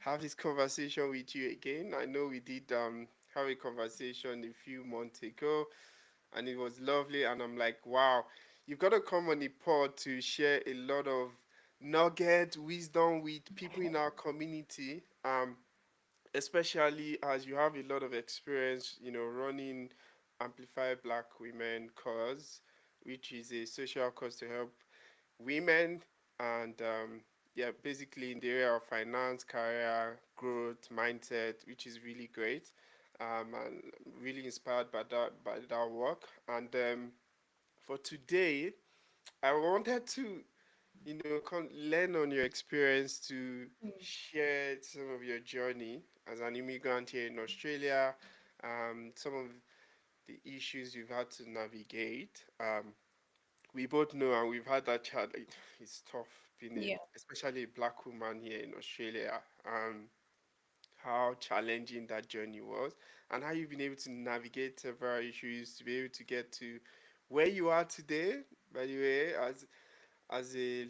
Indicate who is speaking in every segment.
Speaker 1: have this conversation with you again. I know we did have a conversation a few months ago, and it was lovely. And I'm like, wow, you've got to come on the pod to share a lot of nugget wisdom with people in our community. Especially as you have a lot of experience, running Amplify Black Women cause, which is a social cause to help women and yeah, basically in the area of finance, career growth, mindset, which is really great. And really inspired by that work. And for today, I wanted to learn on your experience to
Speaker 2: Mm.
Speaker 1: share some of your journey as an immigrant here in Australia, some of the issues you've had to navigate. We both know, and we've had that chat. It's tough being
Speaker 2: Yeah.
Speaker 1: especially a black woman here in Australia. How challenging that journey was, and how you've been able to navigate several issues to be able to get to where you are today. By the way, as a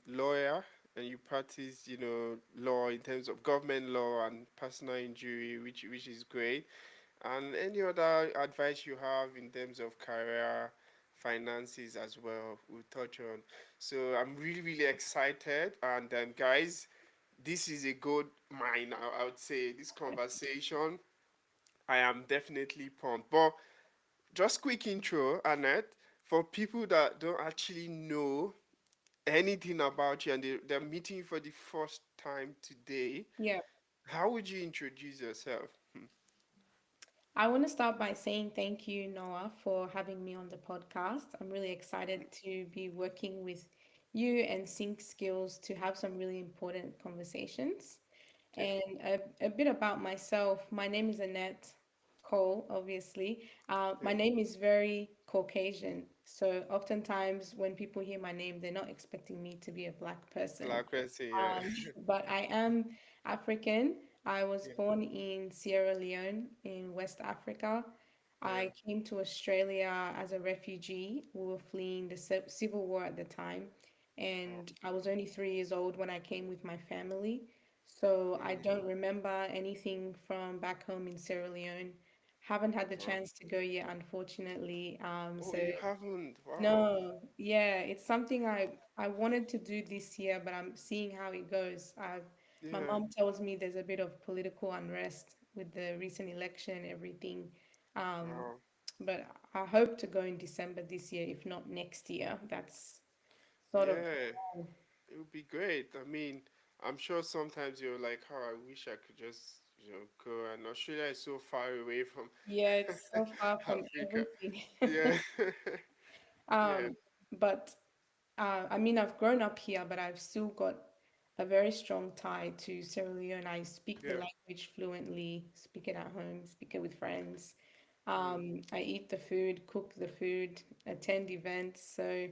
Speaker 1: lawyer, and you practice, law in terms of government law and personal injury, which is great. And any other advice you have in terms of career, finances as well, we'll touch on. So I'm really, really excited. And guys, this is a good mine, I would say. This conversation, I am definitely pumped. But just quick intro, Annette, for people that don't actually know anything about you and they're meeting you for the first time today,
Speaker 2: Yeah.
Speaker 1: how would you introduce yourself?
Speaker 2: I want to start by saying thank you, Noah, for having me on the podcast. I'm really excited to be working with you and Sync Skills to have some really important conversations.
Speaker 1: Okay.
Speaker 2: And a bit about myself. My name is Annette Cole, obviously. My
Speaker 1: Yeah.
Speaker 2: name is very Caucasian. So oftentimes when people hear my name, they're not expecting me to be a black person.
Speaker 1: Black person, yeah.
Speaker 2: But I am African. I was
Speaker 1: Yeah.
Speaker 2: born in Sierra Leone in West Africa.
Speaker 1: Yeah.
Speaker 2: I came to Australia as a refugee. We were fleeing the civil war at the time,
Speaker 1: Oh.
Speaker 2: and I was only 3 years old when I came with my family. So I
Speaker 1: Mm.
Speaker 2: don't remember anything from back home in Sierra Leone. Haven't had the
Speaker 1: Wow.
Speaker 2: chance to go yet, unfortunately.
Speaker 1: Oh,
Speaker 2: So
Speaker 1: you haven't? Wow.
Speaker 2: no, yeah, it's something I wanted to do this year, but I'm seeing how it goes. My
Speaker 1: Yeah.
Speaker 2: mom tells me there's a bit of political unrest with the recent election and everything. Um,
Speaker 1: Wow.
Speaker 2: but I hope to go in December this year, if not next year. That's sort of the
Speaker 1: Yeah.
Speaker 2: plan.
Speaker 1: It would be great. I mean, I'm sure sometimes you're like, how I wish I could just, go. And Australia is so far away from
Speaker 2: Yeah, it's so far from
Speaker 1: Africa.
Speaker 2: everything.
Speaker 1: Yeah. Yeah.
Speaker 2: Um, but I mean, I've grown up here, but I've still got a very strong tie to Sierra Leone. I speak the
Speaker 1: Yeah.
Speaker 2: language fluently, speak it at home, speak it with friends.
Speaker 1: Mm.
Speaker 2: I eat the food, cook the food, attend events. So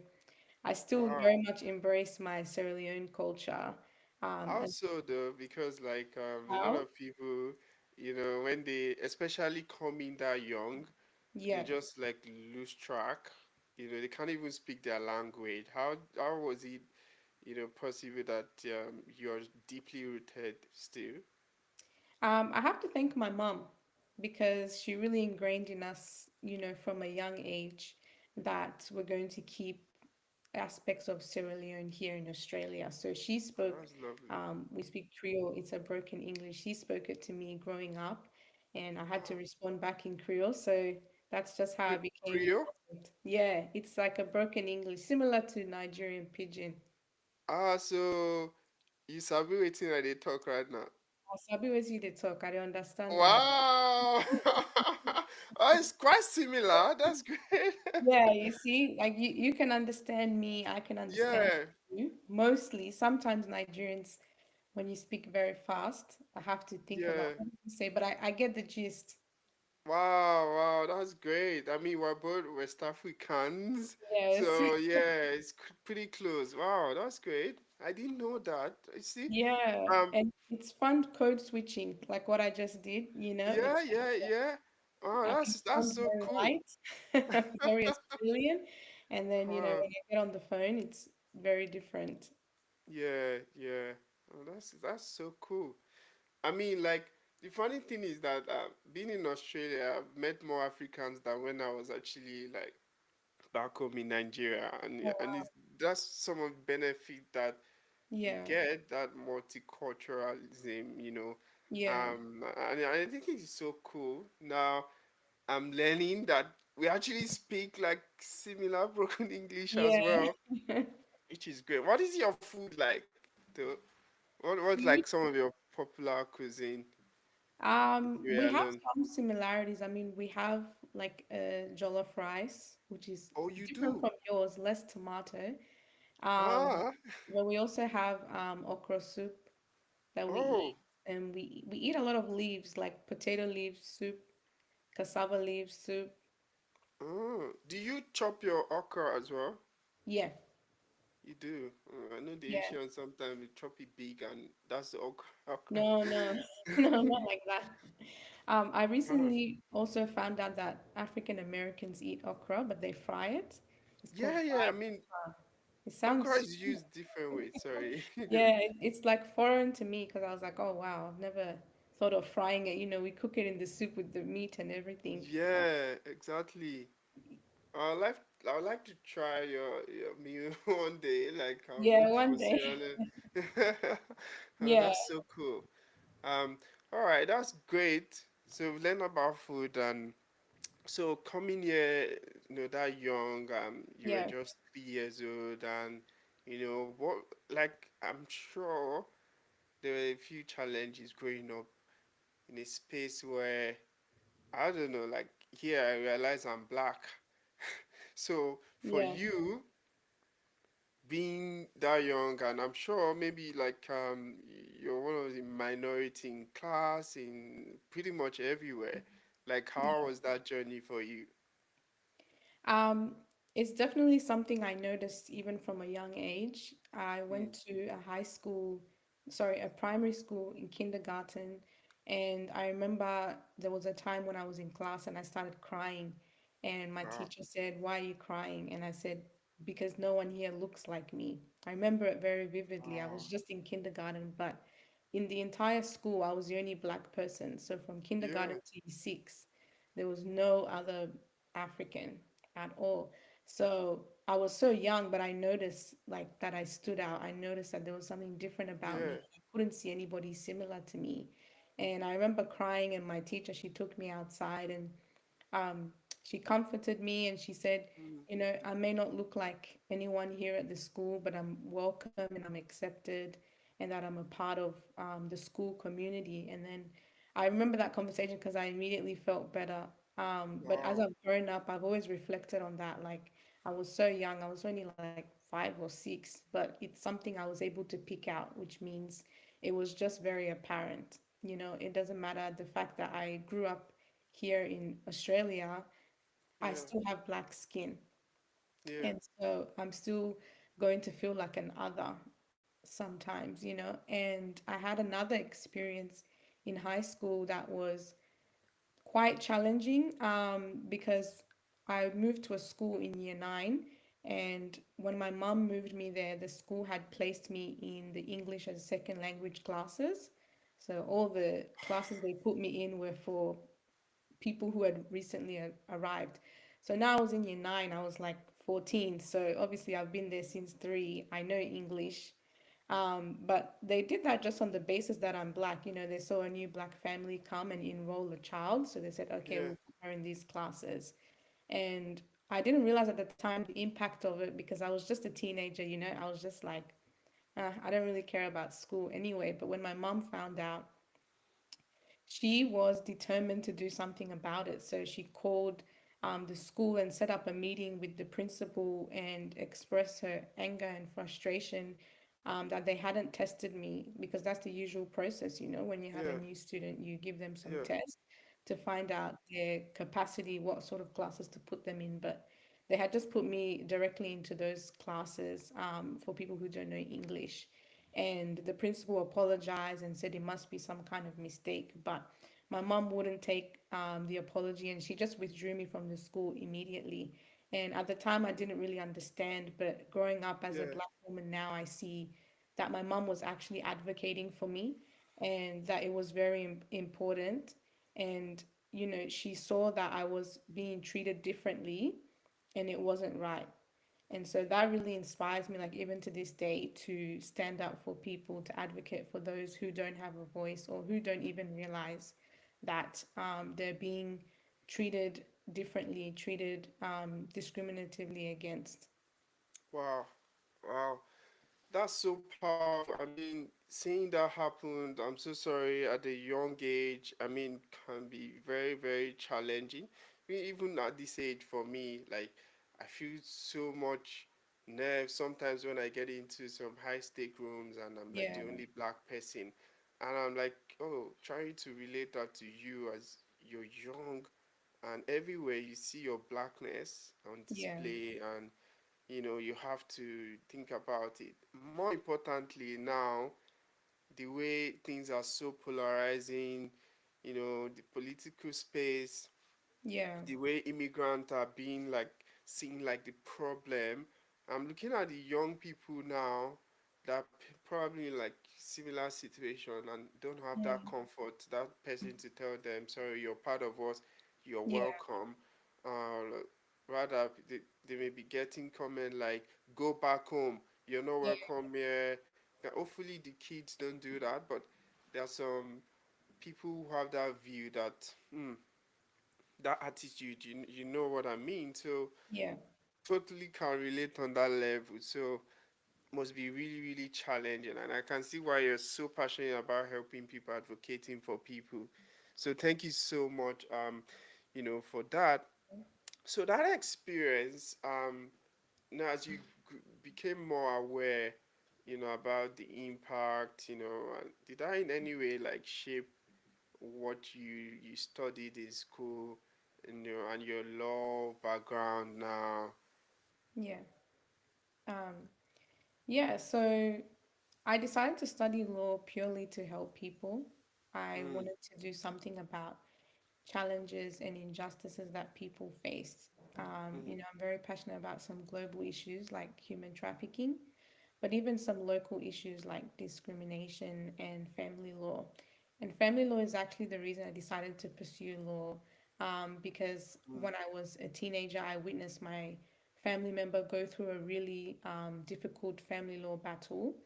Speaker 2: I still
Speaker 1: Wow.
Speaker 2: very much embrace my Sierra Leone culture. And
Speaker 1: Also, though, because like a lot
Speaker 2: how?
Speaker 1: of people, when they especially come in that young, they
Speaker 2: Yeah.
Speaker 1: just like lose track. They can't even speak their language. How was it, possible that you're deeply rooted still?
Speaker 2: I have to thank my mom because she really ingrained in us, from a young age that we're going to keep aspects of Sierra Leone here in Australia. So she
Speaker 1: Oh,
Speaker 2: spoke,
Speaker 1: that's lovely.
Speaker 2: we speak Creole, it's a broken English. She spoke it to me growing up, and I had to
Speaker 1: Ah,
Speaker 2: respond back in Creole. So that's just how I became
Speaker 1: Creole?
Speaker 2: fluent. Yeah, it's like a broken English, similar to Nigerian pidgin.
Speaker 1: Ah, so you sabi wetin I dey talk right now.
Speaker 2: I sabi wetin you dey talk, I dey understand am.
Speaker 1: Wow! Oh, it's quite similar. That's great.
Speaker 2: Yeah, you see, like you can understand me, I can understand
Speaker 1: Yeah,
Speaker 2: you. Mostly, sometimes Nigerians, when you speak very fast, I have to think about
Speaker 1: yeah.
Speaker 2: what to say, but I get the gist.
Speaker 1: Wow, wow, that's great. I mean, we're both West Africans,
Speaker 2: Yes.
Speaker 1: so yeah, it's pretty close. Wow, that's great. I didn't know that. You see,
Speaker 2: Yeah,
Speaker 1: um,
Speaker 2: and it's fun code switching, like what I just did,
Speaker 1: yeah,
Speaker 2: it's
Speaker 1: yeah, yeah. Oh,
Speaker 2: I can
Speaker 1: that's
Speaker 2: sound
Speaker 1: so
Speaker 2: very
Speaker 1: cool.
Speaker 2: light, very Australian, and then,
Speaker 1: Wow.
Speaker 2: when I get on the phone, it's very different.
Speaker 1: Yeah, yeah. Oh, that's so cool. I mean, like, the funny thing is that being in Australia, I've met more Africans than when I was actually like back home in Nigeria, and
Speaker 2: Oh,
Speaker 1: it's, that's some of the benefit that you
Speaker 2: yeah,
Speaker 1: get, that multiculturalism, you know.
Speaker 2: yeah,
Speaker 1: And I think it's so cool. Now I'm learning that we actually speak like similar broken English as
Speaker 2: yeah.
Speaker 1: well, which is great. What is your food like, though? What's like
Speaker 2: We
Speaker 1: some of your popular cuisine in
Speaker 2: we
Speaker 1: Sierra
Speaker 2: have
Speaker 1: Leone?
Speaker 2: some similarities. I mean, we have like jollof rice, which is
Speaker 1: Oh, you
Speaker 2: different
Speaker 1: do?
Speaker 2: from yours, less tomato. Um,
Speaker 1: Ah,
Speaker 2: but we also have okra soup that we eat,
Speaker 1: oh,
Speaker 2: and we eat a lot of leaves like potato leaves soup, cassava leaves soup.
Speaker 1: oh. Do you chop your okra as well?
Speaker 2: Yeah,
Speaker 1: You do. I know the
Speaker 2: yeah.
Speaker 1: Asians sometimes we chop it big and that's the okra.
Speaker 2: No, no, no, not like that. I
Speaker 1: Ah.
Speaker 2: recently also found out that African Americans eat okra, but they fry it. It's called
Speaker 1: Yeah, yeah. I
Speaker 2: fried
Speaker 1: mean,
Speaker 2: okra. It
Speaker 1: okra
Speaker 2: sounds,
Speaker 1: is used different ways. Sorry.
Speaker 2: yeah, it's like foreign to me because I was like, oh wow, I've never thought of frying it. You know, we cook it in the soup with the meat and everything.
Speaker 1: Yeah, exactly. I like I would like to try your meal one day. Like I'll
Speaker 2: Yeah,
Speaker 1: look
Speaker 2: one
Speaker 1: for
Speaker 2: day.
Speaker 1: Sierra Leone. Oh,
Speaker 2: Yeah,
Speaker 1: that's so cool. Um, all right, that's great. So we learn about food, and so coming here, that young, you were
Speaker 2: yeah.
Speaker 1: just 3 years old, and what, like I'm sure there were a few challenges growing up in a space where I don't know, like here I realize I'm black. So for
Speaker 2: Yeah.
Speaker 1: you being that young, and I'm sure maybe like you're one of the minority in class in pretty much everywhere. Like how was that journey for you?
Speaker 2: Um, it's definitely something I noticed even from a young age. I
Speaker 1: Mm,
Speaker 2: went to a high school, sorry, a primary school in kindergarten, and I remember there was a time when I was in class and I started crying, and my
Speaker 1: wow.
Speaker 2: teacher said, "Why are you crying?" And I said, "Because no one here looks like me." I remember it very vividly. I
Speaker 1: Wow.
Speaker 2: was just in kindergarten, but in the entire school, I was the only black person. So from kindergarten
Speaker 1: Yeah.
Speaker 2: to year 6, there was no other African at all. So I was so young, but I noticed like that I stood out. I noticed that there was something different about
Speaker 1: Yeah.
Speaker 2: me. I couldn't see anybody similar to me. And I remember crying, and my teacher, she took me outside and um, she comforted me and she said,
Speaker 1: Mm,
Speaker 2: you know, I may not look like anyone here at the school, but I'm welcome and I'm accepted and that I'm a part of the school community. And then I remember that conversation because I immediately felt better. But as
Speaker 1: wow.
Speaker 2: I've grown up, I've always reflected on that. Like I was so young, I was only like 5 or 6, but it's something I was able to pick out, which means it was just very apparent. You know, it doesn't matter the fact that I grew up here in Australia, I
Speaker 1: Yeah.
Speaker 2: still have black skin.
Speaker 1: Yeah.
Speaker 2: And so I'm still going to feel like an other sometimes, you know. And I had another experience in high school that was quite challenging because I moved to a school in year 9. And when my mom moved me there, the school had placed me in the English as a second language classes. So all the classes they put me in were for people who had recently arrived. So now I was in year 9, I was like 14. So obviously I've been there since 3. I know English. But they did that just on the basis that I'm black. You know, they saw a new black family come and enroll a child. So they said, okay,
Speaker 1: Yeah.
Speaker 2: we'll put her in these classes. And I didn't realize at the time the impact of it because I was just a teenager, you know, I was just like, I don't really care about school anyway. But when my mom found out, she was determined to do something about it. So she called the school and set up a meeting with the principal and expressed her anger and frustration that they hadn't tested me because that's the usual process. You know, when you have a
Speaker 1: Yeah.
Speaker 2: new student, you give them some
Speaker 1: Yeah.
Speaker 2: tests to find out their capacity, what sort of classes to put them in. But they had just put me directly into those classes for people who don't know English. And the principal apologized and said it must be some kind of mistake. But my mom wouldn't take the apology and she just withdrew me from the school immediately. And at the time, I didn't really understand. But growing up as a
Speaker 1: Yeah.
Speaker 2: black woman now, I see that my mom was actually advocating for me. and that it was very important. And, she saw that I was being treated differently and it wasn't right. And so that really inspires me, like even to this day, to stand up for people, to advocate for those who don't have a voice or who don't even realize that they're being treated differently, treated discriminatively against.
Speaker 1: Wow. Wow. That's so powerful. I mean, seeing that happened, I'm so sorry, at a young age, I mean, can be very, very challenging. Even at this age for me, like, I feel so much nerves sometimes when I get into some high stake rooms and I'm like
Speaker 2: Yeah,
Speaker 1: the only black person. And I'm like, oh, trying to relate that to you as you're young and everywhere you see your blackness on
Speaker 2: yeah,
Speaker 1: display, and you have to think about it. More importantly now, the way things are so polarizing, the political space,
Speaker 2: yeah,
Speaker 1: the way immigrants are being like seen like the problem. I'm looking at the young people now that probably like similar situation and don't have that
Speaker 2: mm,
Speaker 1: comfort, that person to tell them, sorry, you're part of us, you're
Speaker 2: yeah,
Speaker 1: welcome. Rather, they may be getting comment like, go back home, you're not
Speaker 2: yeah,
Speaker 1: welcome here. Hopefully the kids don't do that, but there are some people who have that view that that attitude, you know what I mean. So
Speaker 2: yeah,
Speaker 1: totally can relate on that level. So must be really, really challenging, and I can see why you're so passionate about helping people, advocating for people. So thank you so much, for that. So that experience, now as you became more aware, about the impact, did that in any way like shape what you studied in school, and your law background now?
Speaker 2: yeah. Um, yeah, so I decided to study law purely to help people. I
Speaker 1: Mm,
Speaker 2: wanted to do something about challenges and injustices that people face.
Speaker 1: mm,
Speaker 2: I'm very passionate about some global issues like human trafficking, but even some local issues like discrimination and family law. And family law is actually the reason I decided to pursue law, because
Speaker 1: mm,
Speaker 2: when I was a teenager, I witnessed my family member go through a really difficult family law battle,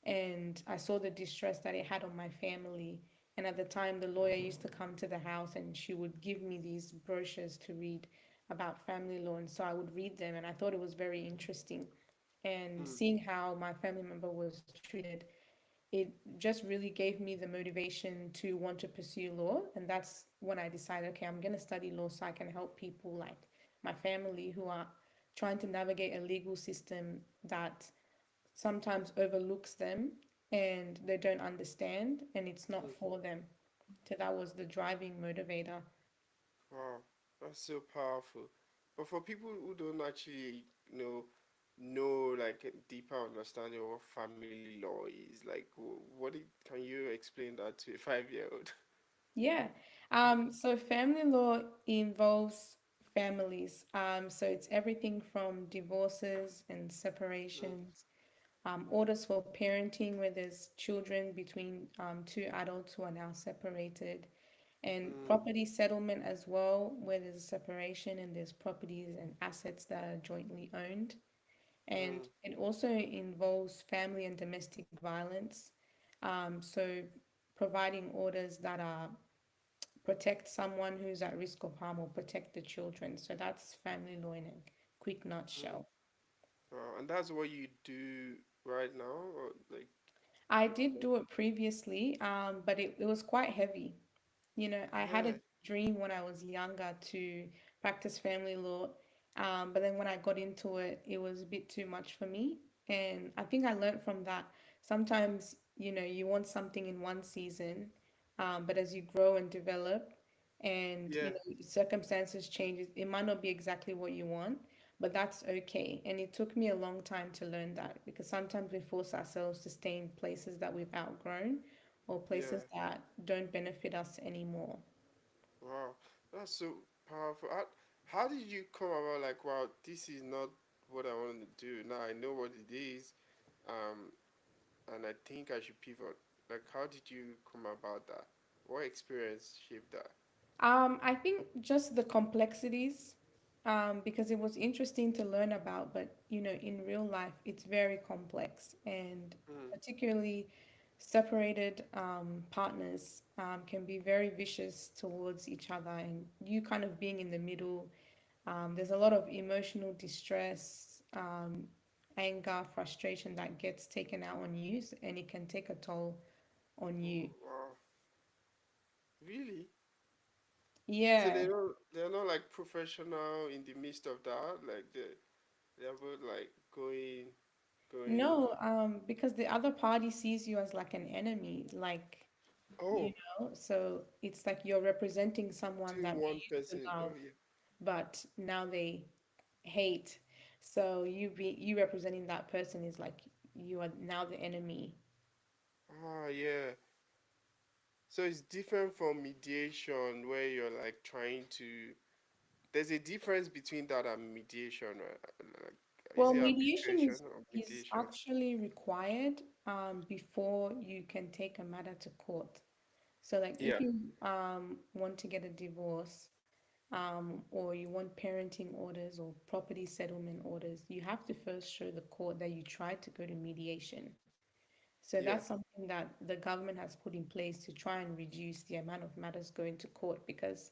Speaker 2: and I saw the distress that it had on my family. And at the time, the lawyer used to come to the house and she would give me these brochures to read about family law. And so I would read them, and I thought it was very interesting. And
Speaker 1: mm,
Speaker 2: seeing how my family member was treated, it just really gave me the motivation to want to pursue law. And that's when I decided, okay, I'm going to study law so I can help people like my family who are trying to navigate a legal system that sometimes overlooks them and they don't understand and it's not
Speaker 1: mm.
Speaker 2: for them. So that was the driving motivator.
Speaker 1: Wow, that's so powerful. But for people who don't actually, know like a deeper understanding of what family law is, like, can you explain that to a 5-year-old?
Speaker 2: Yeah. So family law involves families. So it's everything from divorces and
Speaker 1: Mm,
Speaker 2: separations, orders for parenting where there's children between two adults who are now separated, and
Speaker 1: mm,
Speaker 2: property settlement as well, where there's a separation and there's properties and assets that are jointly owned. And
Speaker 1: mm,
Speaker 2: it also involves family and domestic violence. So providing orders that are protect someone who's at risk of harm or protect the children. So that's family law in a quick
Speaker 1: mm.
Speaker 2: nutshell.
Speaker 1: Wow, and that's what you do right now, or like,
Speaker 2: I did do it previously, but it was quite heavy. I had a
Speaker 1: yeah,
Speaker 2: dream when I was younger to practice family law, but then when I got into it, it was a bit too much for me. And I think I learned from that. Sometimes, you want something in one season, but as you grow and develop and,
Speaker 1: yeah,
Speaker 2: circumstances change, it might not be exactly what you want, but that's okay. And it took me a long time to learn that because sometimes we force ourselves to stay in places that we've outgrown or
Speaker 1: yeah.
Speaker 2: places that don't benefit us anymore.
Speaker 1: Wow, that's so powerful. How did you come about like, wow, this is not what I want to do. Now I know what it is, um, and I think I should pivot. Like, how did you come about that? What experience shaped that?
Speaker 2: I think just the complexities, because it was interesting to learn about, but in real life, it's very complex, and
Speaker 1: Mm.
Speaker 2: particularly separated partners can be very vicious towards each other, and you kind of being in the middle. There's a lot of emotional distress, anger, frustration that gets taken out on you, and it can take a toll on you.
Speaker 1: Oh, wow. Really? So
Speaker 2: Yeah.
Speaker 1: they're not like professional in the midst of that. Like they're both like going.
Speaker 2: No, because the other party sees you as like an enemy, like, you
Speaker 1: Oh,
Speaker 2: so it's like you're representing someone that
Speaker 1: doing
Speaker 2: they
Speaker 1: one
Speaker 2: used to
Speaker 1: person.
Speaker 2: love,
Speaker 1: Oh yeah.
Speaker 2: but now they hate. So you representing that person is like you are now the enemy.
Speaker 1: Ah yeah. So it's different from mediation where you're like trying to. There's a difference between that and mediation, right? Like, is
Speaker 2: Well,
Speaker 1: it
Speaker 2: mediation
Speaker 1: arbitration
Speaker 2: is
Speaker 1: or
Speaker 2: is
Speaker 1: mediation?
Speaker 2: actually required before you can take a matter to court. So like if
Speaker 1: Yeah,
Speaker 2: you want to get a divorce, or you want parenting orders or property settlement orders, you have to first show the court that you tried to go to mediation. So
Speaker 1: yeah,
Speaker 2: that's something that the government has put in place to try and reduce the amount of matters going to court, because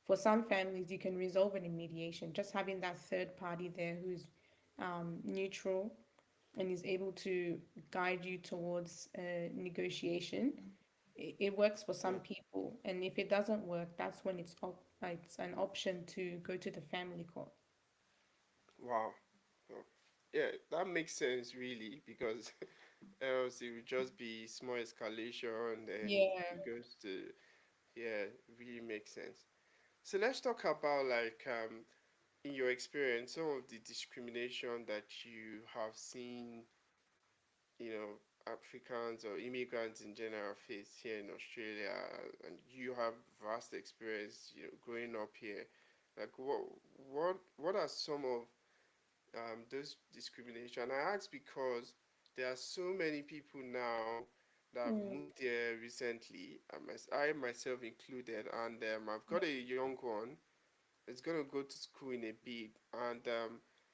Speaker 2: for some families you can resolve it in mediation. Just having that third party there who's neutral and is able to guide you towards negotiation, it works for some
Speaker 1: yeah.
Speaker 2: people. And if it doesn't work, that's when it's an option to go to the family court.
Speaker 1: Wow. Oh, yeah, that makes sense really because else it would just be small escalation and then
Speaker 2: Yeah.
Speaker 1: it goes to yeah, it really makes sense. So let's talk about like in your experience some of the discrimination that you have seen, you know, Africans or immigrants in general face here in Australia, and you have vast experience, you know, growing up here. Like what are some of those discrimination? I ask because there are so many people now that have
Speaker 2: Mm,
Speaker 1: moved here recently, I myself included, and I've got a young one. It's gonna go to school in a bit, and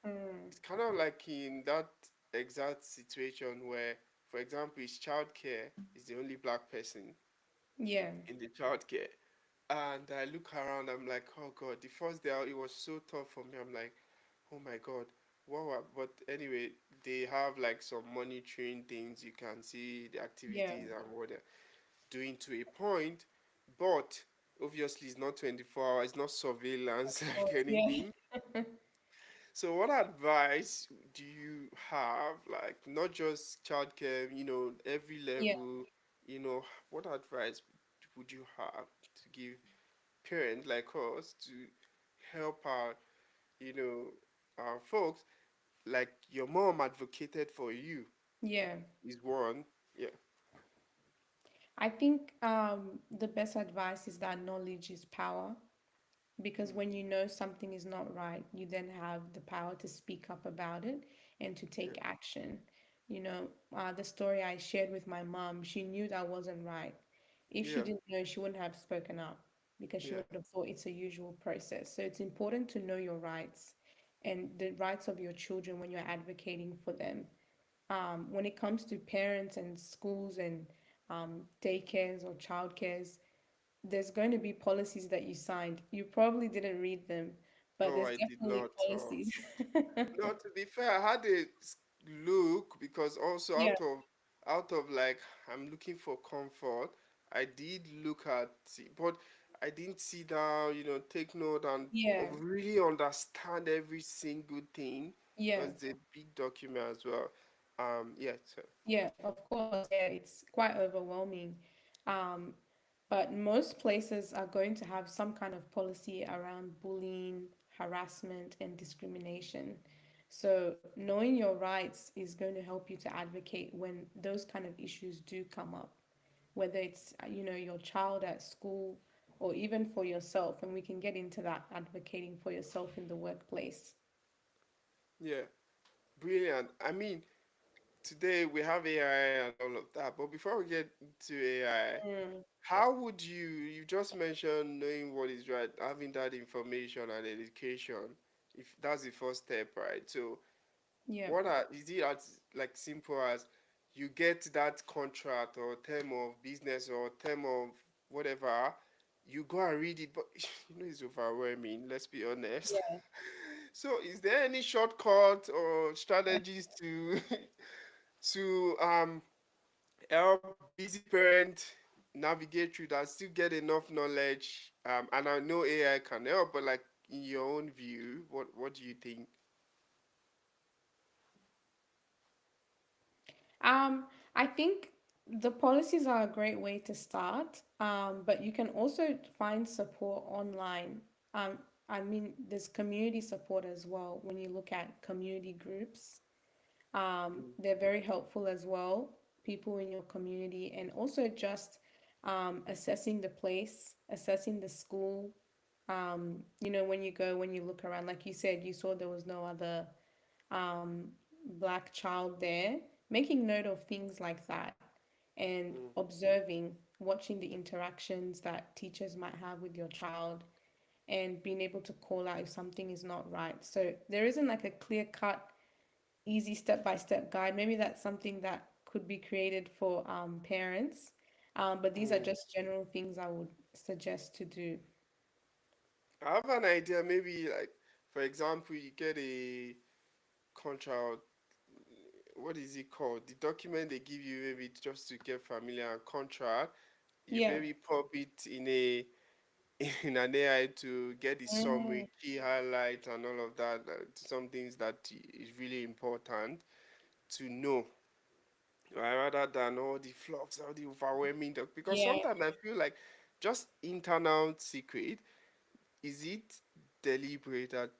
Speaker 2: mm,
Speaker 1: it's kind of like in that exact situation where, for example, his childcare is the only black person
Speaker 2: yeah,
Speaker 1: in the childcare. And I look around, I'm like, oh God, the first day it was so tough for me. I'm like, oh my God, but anyway, they have like some monitoring things. You can see the
Speaker 2: yeah,
Speaker 1: activities and what they're doing to a point, but obviously it's not 24 hours, it's not surveillance
Speaker 2: or,
Speaker 1: like
Speaker 2: yeah,
Speaker 1: anything. So, what advice do you have, like not just childcare, you know, every
Speaker 2: yeah,
Speaker 1: level, you know, what advice would you have to give parents like us to help our, you know, our folks? Like your mom advocated for you
Speaker 2: yeah.
Speaker 1: is one, yeah,
Speaker 2: I think the best advice is that knowledge is power, because
Speaker 1: mm,
Speaker 2: when you know something is not right, you then have the power to speak up about it and to
Speaker 1: yeah,
Speaker 2: take action. The story I shared with my mom, she knew that wasn't right. If she
Speaker 1: yeah,
Speaker 2: didn't know, she wouldn't have spoken up, because she
Speaker 1: yeah.
Speaker 2: would have thought it's a usual process. So it's important to know your rights and the rights of your children when you're advocating for them. When it comes to parents and schools and daycares or childcares, there's going to be policies that you signed. You probably didn't read them, but
Speaker 1: Oh,
Speaker 2: there's
Speaker 1: I did
Speaker 2: definitely
Speaker 1: not. Oh.
Speaker 2: policies.
Speaker 1: No, to be fair, I had a look because also
Speaker 2: Yeah,
Speaker 1: out of like I'm looking for comfort. I did look at, but I didn't sit down, you know, take note and
Speaker 2: yeah,
Speaker 1: really understand every single thing
Speaker 2: yeah,
Speaker 1: because it's a big document as well. Yeah. So
Speaker 2: yeah, of course. Yeah, it's quite overwhelming. Um, but most places are going to have some kind of policy around bullying, harassment, and discrimination. So knowing your rights is going to help you to advocate when those kind of issues do come up, whether it's your child at school or even for yourself, and we can get into that advocating for yourself in the workplace.
Speaker 1: yeah, brilliant. I mean, today we have AI and all of that. But before we get to AI,
Speaker 2: Mm,
Speaker 1: how would you just mentioned knowing what is right, having that information and education, if that's the first step, right? So
Speaker 2: yeah.
Speaker 1: what are is it as like simple as you get that contract or term of business or term of whatever, you go and read it, but it's overwhelming, let's be honest.
Speaker 2: Yeah.
Speaker 1: So is there any shortcut or strategies to to help busy parent navigate through that, still get enough knowledge? And I know AI can help, but like in your own view, what do you think?
Speaker 2: I think the policies are a great way to start, but you can also find support online. Um, I mean, there's community support as well when you look at community groups. They're very helpful as well, people in your community, and also just assessing the place, assessing the school. When you go, when you look around, like you said, you saw there was no other um, black child there, making note of things like that and
Speaker 1: Mm.
Speaker 2: observing, watching the interactions that teachers might have with your child and being able to call out if something is not right. So there isn't like a clear cut, easy step by step guide. Maybe that's something that could be created for parents. But these are
Speaker 1: Mm.
Speaker 2: just general things I would suggest to do.
Speaker 1: I have an idea. Maybe like, for example, you get a contract. What is it called? The document they give you, maybe just to get familiar and contract. You
Speaker 2: Yeah.
Speaker 1: maybe pop it in a in an AI to get the
Speaker 2: Mm,
Speaker 1: summary, key highlights, and all of that. Some things that is really important to know, right? Rather than all the flux, all the overwhelming. Because
Speaker 2: yeah.
Speaker 1: sometimes I feel like just internal secret. Is it deliberate that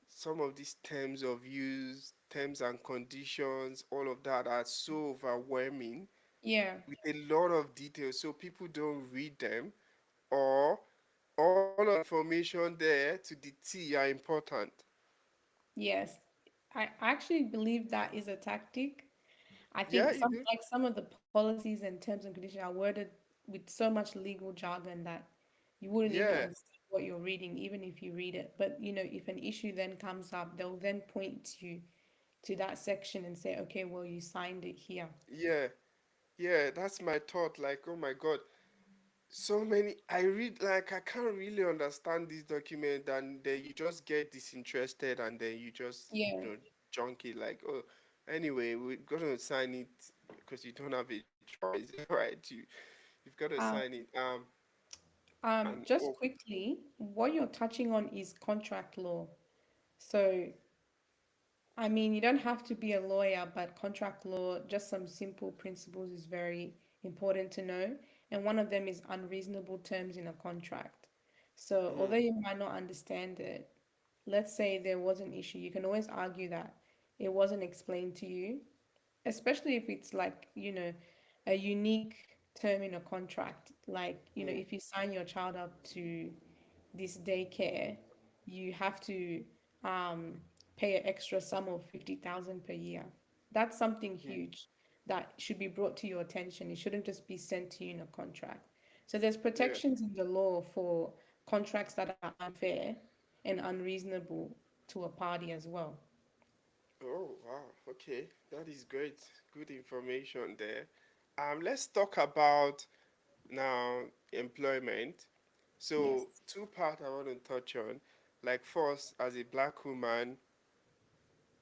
Speaker 1: some of these terms of use, terms and conditions, all of that are so overwhelming
Speaker 2: Yeah.
Speaker 1: with a lot of details, so people don't read them, or all of the information there to the T are important?
Speaker 2: Yes. I actually believe that is a tactic. I
Speaker 1: Yeah,
Speaker 2: think
Speaker 1: you do.
Speaker 2: some of the policies and terms and conditions are worded with so much legal jargon that you wouldn't even
Speaker 1: Yeah,
Speaker 2: understand what you're reading, even if you read it. But if an issue then comes up, they'll then point you to that section and say, okay, well, you signed it here.
Speaker 1: yeah, yeah. That's my thought. Like, oh my God, so many. I read like I can't really understand this document, and then you just get disinterested, and then you just
Speaker 2: Yeah.
Speaker 1: junk it. Like, oh, anyway, we're gonna sign it because you don't have a choice, right? You've got to sign
Speaker 2: Um,
Speaker 1: it. And
Speaker 2: just
Speaker 1: oh,
Speaker 2: quickly, what you're touching on is contract law. So I mean, you don't have to be a lawyer, but contract law, just some simple principles is very important to know. And one of them is unreasonable terms in a contract. So,
Speaker 1: mm,
Speaker 2: although you might not understand it, let's say there was an issue, you can always argue that it wasn't explained to you, especially if it's like, a unique term in a contract. Like,
Speaker 1: mm,
Speaker 2: if you sign your child up to this daycare, you have to um, pay an extra sum of 50,000 per year. That's something
Speaker 1: mm,
Speaker 2: huge that should be brought to your attention. It shouldn't just be sent to you in a contract. So there's
Speaker 1: yeah.
Speaker 2: protections in the law for contracts that are unfair and unreasonable to a party as well.
Speaker 1: Oh wow. Okay, that is great. Good information there. Let's talk about now employment. So
Speaker 2: Yes.
Speaker 1: two part I want to touch on. Like first, as a black woman,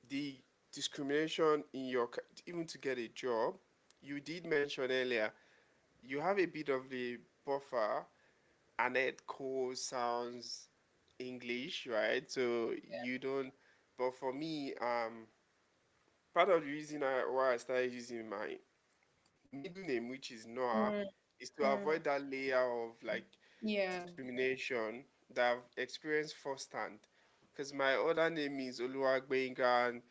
Speaker 1: the discrimination in your even to get a job. You did mention earlier you have a bit of a buffer, and it core sounds English, right? So you don't. But for me, part of the reason why I started using my middle name, which is Noah,
Speaker 2: Mm,
Speaker 1: is to
Speaker 2: mm,
Speaker 1: avoid that layer of like
Speaker 2: yeah,
Speaker 1: discrimination that I've experienced firsthand. Because my other name is Oluwagbenga, and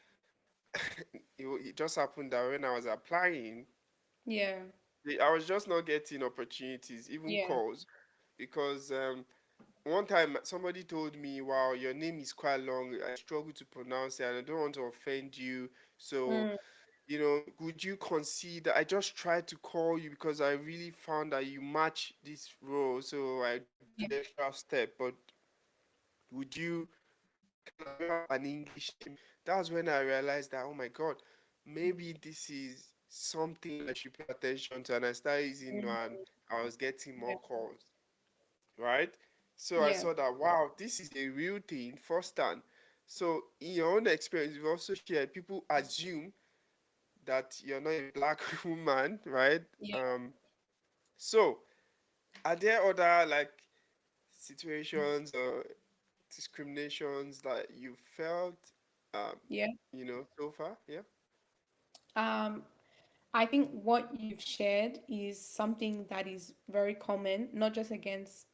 Speaker 1: it just happened that when I was applying,
Speaker 2: yeah,
Speaker 1: I was just not getting opportunities, even
Speaker 2: yeah,
Speaker 1: calls, because one time somebody told me, "Wow, your name is quite long. I struggle to pronounce it, and I don't want to offend you. So
Speaker 2: mm,
Speaker 1: would you consider? I just tried to call you because I really found that you match this role, so I took
Speaker 2: Yeah.
Speaker 1: the extra step. But would you kind of, you have an English name? That was when I realized that, oh my God, maybe this is something I should pay attention to. And I started using,
Speaker 2: Mm,
Speaker 1: and I was getting
Speaker 2: yeah.
Speaker 1: more calls, right? So I
Speaker 2: Yeah.
Speaker 1: saw that, wow, this is a real thing firsthand. So in your own experience, you've also shared, people assume that you're not a black woman, right?
Speaker 2: Yeah.
Speaker 1: So are there other like situations or discriminations that you felt, um,
Speaker 2: Yeah.
Speaker 1: so far? Yeah.
Speaker 2: Um, I think what you've shared is something that is very common, not just against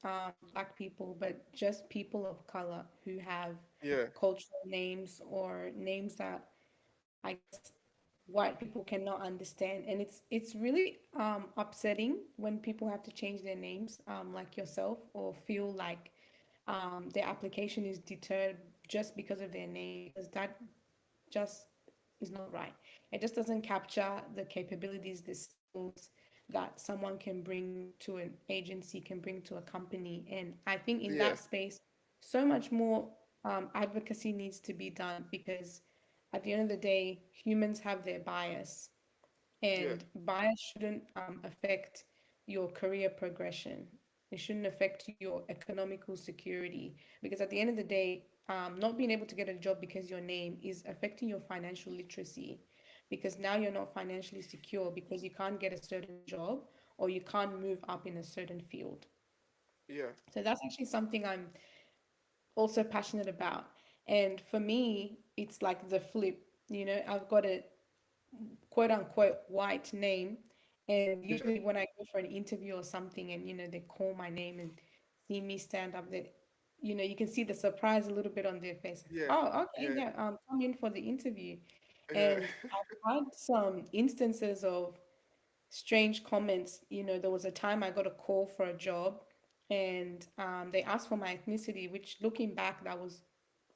Speaker 2: Black people, but just people of color who have
Speaker 1: Yeah.
Speaker 2: cultural names or names that I guess white people cannot understand. And it's really upsetting when people have to change their names, like yourself, or feel like their application is deterred just because of their name, because that just is not right. It just doesn't capture the capabilities, the skills that someone can bring to an agency, can bring to a company. And I think in
Speaker 1: Yeah.
Speaker 2: that space, so much more advocacy needs to be done, because at the end of the day, humans have their bias,
Speaker 1: Yeah.
Speaker 2: and bias shouldn't affect your career progression. It shouldn't affect your economical security, because at the end of the day, not being able to get a job because your name is affecting your financial literacy, because now you're not financially secure because you can't get a certain job or you can't move up in a certain field.
Speaker 1: Yeah.
Speaker 2: So that's actually something I'm also passionate about. And for me, it's like the flip. I've got a quote unquote white name. And
Speaker 1: Yeah.
Speaker 2: usually when I go for an interview or something and, they call my name and see me stand up there, you can see the surprise a little bit on their face.
Speaker 1: Yeah.
Speaker 2: Oh, okay,
Speaker 1: Yeah.
Speaker 2: yeah, come in for the interview.
Speaker 1: Yeah.
Speaker 2: And I've had some instances of strange comments. There was a time I got a call for a job, and they asked for my ethnicity, which looking back, that was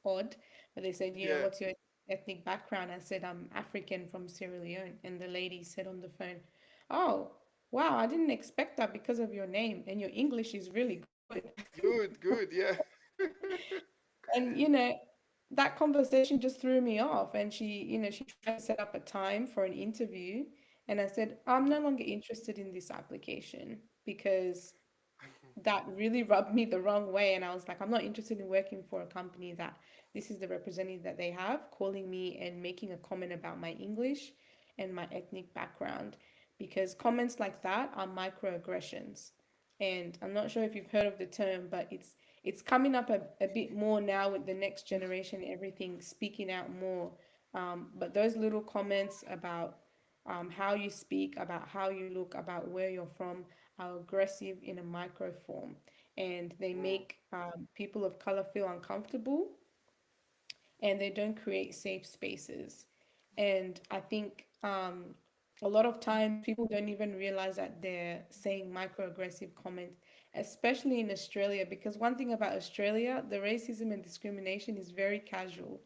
Speaker 2: odd. But they said,
Speaker 1: Yeah.
Speaker 2: what's your ethnic background? I said, I'm African from Sierra Leone. And the lady said on the phone, oh, wow, I didn't expect that because of your name. And your English is really good.
Speaker 1: Good. Good. Yeah.
Speaker 2: And, that conversation just threw me off. And she tried to set up a time for an interview. And I said, I'm no longer interested in this application, because that really rubbed me the wrong way. And I was like, I'm not interested in working for a company that this is the representative that they have calling me and making a comment about my English and my ethnic background, because comments like that are microaggressions. And I'm not sure if you've heard of the term, but it's coming up a bit more now with the next generation, everything speaking out more. But those little comments about how you speak, about how you look, about where you're from, are aggressive in a micro form, and they
Speaker 1: Mm,
Speaker 2: make people of color feel uncomfortable, and they don't create safe spaces. And I think a lot of times people don't even realize that they're saying microaggressive comments, especially in Australia, because one thing about Australia, the racism and discrimination is very casual.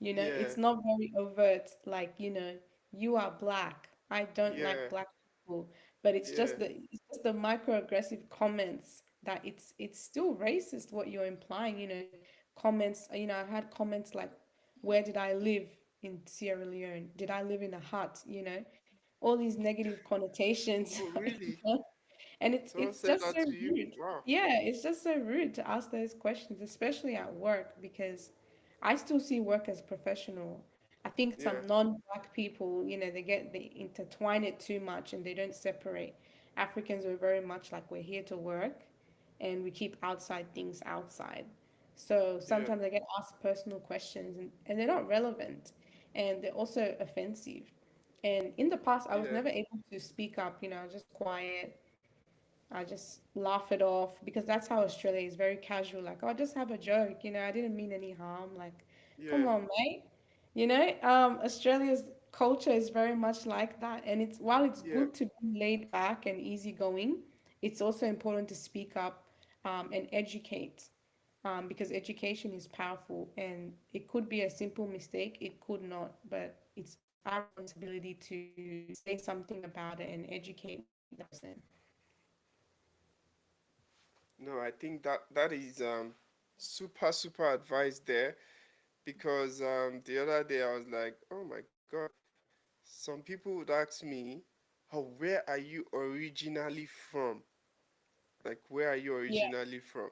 Speaker 1: yeah.
Speaker 2: It's not very overt, like, you are black. I don't like
Speaker 1: Yeah.
Speaker 2: black people. But
Speaker 1: Yeah.
Speaker 2: it's just the microaggressive comments that it's still racist what you're implying. Comments, I had comments like, where did I live in Sierra Leone? Did I live in a hut? All these negative connotations.
Speaker 1: Oh, really?
Speaker 2: And it's
Speaker 1: Someone
Speaker 2: it's
Speaker 1: said
Speaker 2: just
Speaker 1: that
Speaker 2: so
Speaker 1: to you?
Speaker 2: rude.
Speaker 1: Wow.
Speaker 2: Yeah, it's just so rude to ask those questions, especially at work, because I still see work as professional. I think
Speaker 1: Yeah.
Speaker 2: some non-black people, they intertwine it too much and they don't separate. Africans are very much like, we're here to work and we keep outside things outside. So
Speaker 1: Yeah.
Speaker 2: sometimes I get asked personal questions, and they're not relevant, and they're also offensive. And in the past, I was
Speaker 1: Yeah.
Speaker 2: never able to speak up. I was just quiet. I just laugh it off, because that's how Australia is, very casual. Like, oh, just have a joke. I didn't mean any harm. Like, come
Speaker 1: Yeah.
Speaker 2: on, mate. Australia's culture is very much like that. And while it's
Speaker 1: Yeah.
Speaker 2: good to be laid back and easygoing, it's also important to speak up and educate, because education is powerful, and it could be a simple mistake, it could not, but it's our responsibility to say something about it and educate that person.
Speaker 1: No, I think that is super advice there, because the other day I was like, oh my god, some people would ask me, oh, where are you originally from? Like, where are you
Speaker 2: Yeah,
Speaker 1: originally from?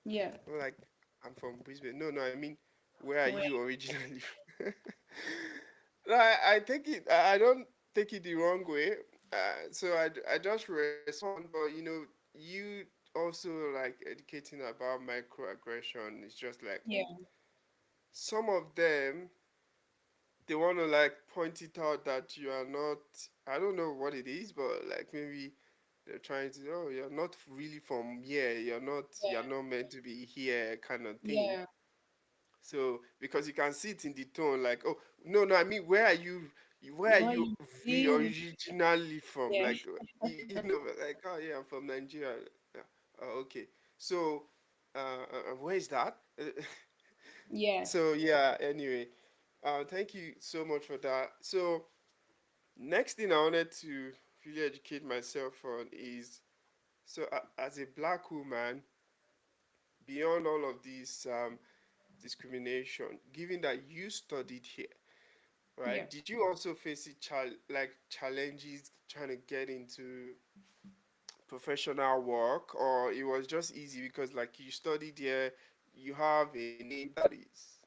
Speaker 2: yeah.
Speaker 1: I'm like, I'm from Brisbane. No, I mean, where are
Speaker 2: Where?
Speaker 1: you originally from? No, I take it, I don't take it the wrong way. So I just respond, but you also like educating about microaggression. It's just like
Speaker 2: Yeah,
Speaker 1: some of them, they want to like point it out that you are not, I don't know what it is, but like maybe they're trying to, oh, you're not really from here, you're not meant to be here, kind of thing.
Speaker 2: yeah.
Speaker 1: So because you can see it in the tone, like, oh, no, I mean, where are
Speaker 2: Why
Speaker 1: you
Speaker 2: you really?
Speaker 1: originally from?
Speaker 2: Yeah,
Speaker 1: Like, like, oh yeah, I'm from Nigeria. Yeah. Oh, okay. So where is that?
Speaker 2: yeah,
Speaker 1: So yeah, anyway, thank you so much for that. So next thing I wanted to really educate myself on is, so as a black woman, beyond all of this discrimination, given that you studied here,
Speaker 2: yeah.
Speaker 1: right? Did you also face like challenges trying to get into professional work, or it was just easy because like you studied here, you have a name that is,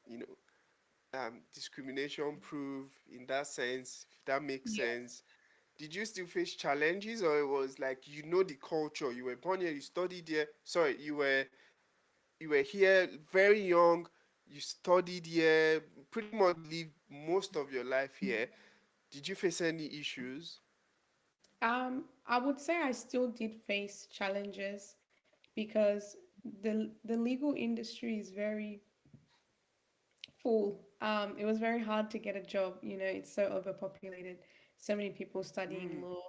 Speaker 1: discrimination proof in that sense, if that makes
Speaker 2: Yeah.
Speaker 1: sense. Did you still face challenges, or it was like the culture? You were born here, you studied here. Sorry, you were here very young. You studied here, pretty much lived most of your life here. Did you face any issues?
Speaker 2: I would say I still did face challenges because the legal industry is very full. It was very hard to get a job. It's so overpopulated. So many people studying
Speaker 1: Mm,
Speaker 2: law,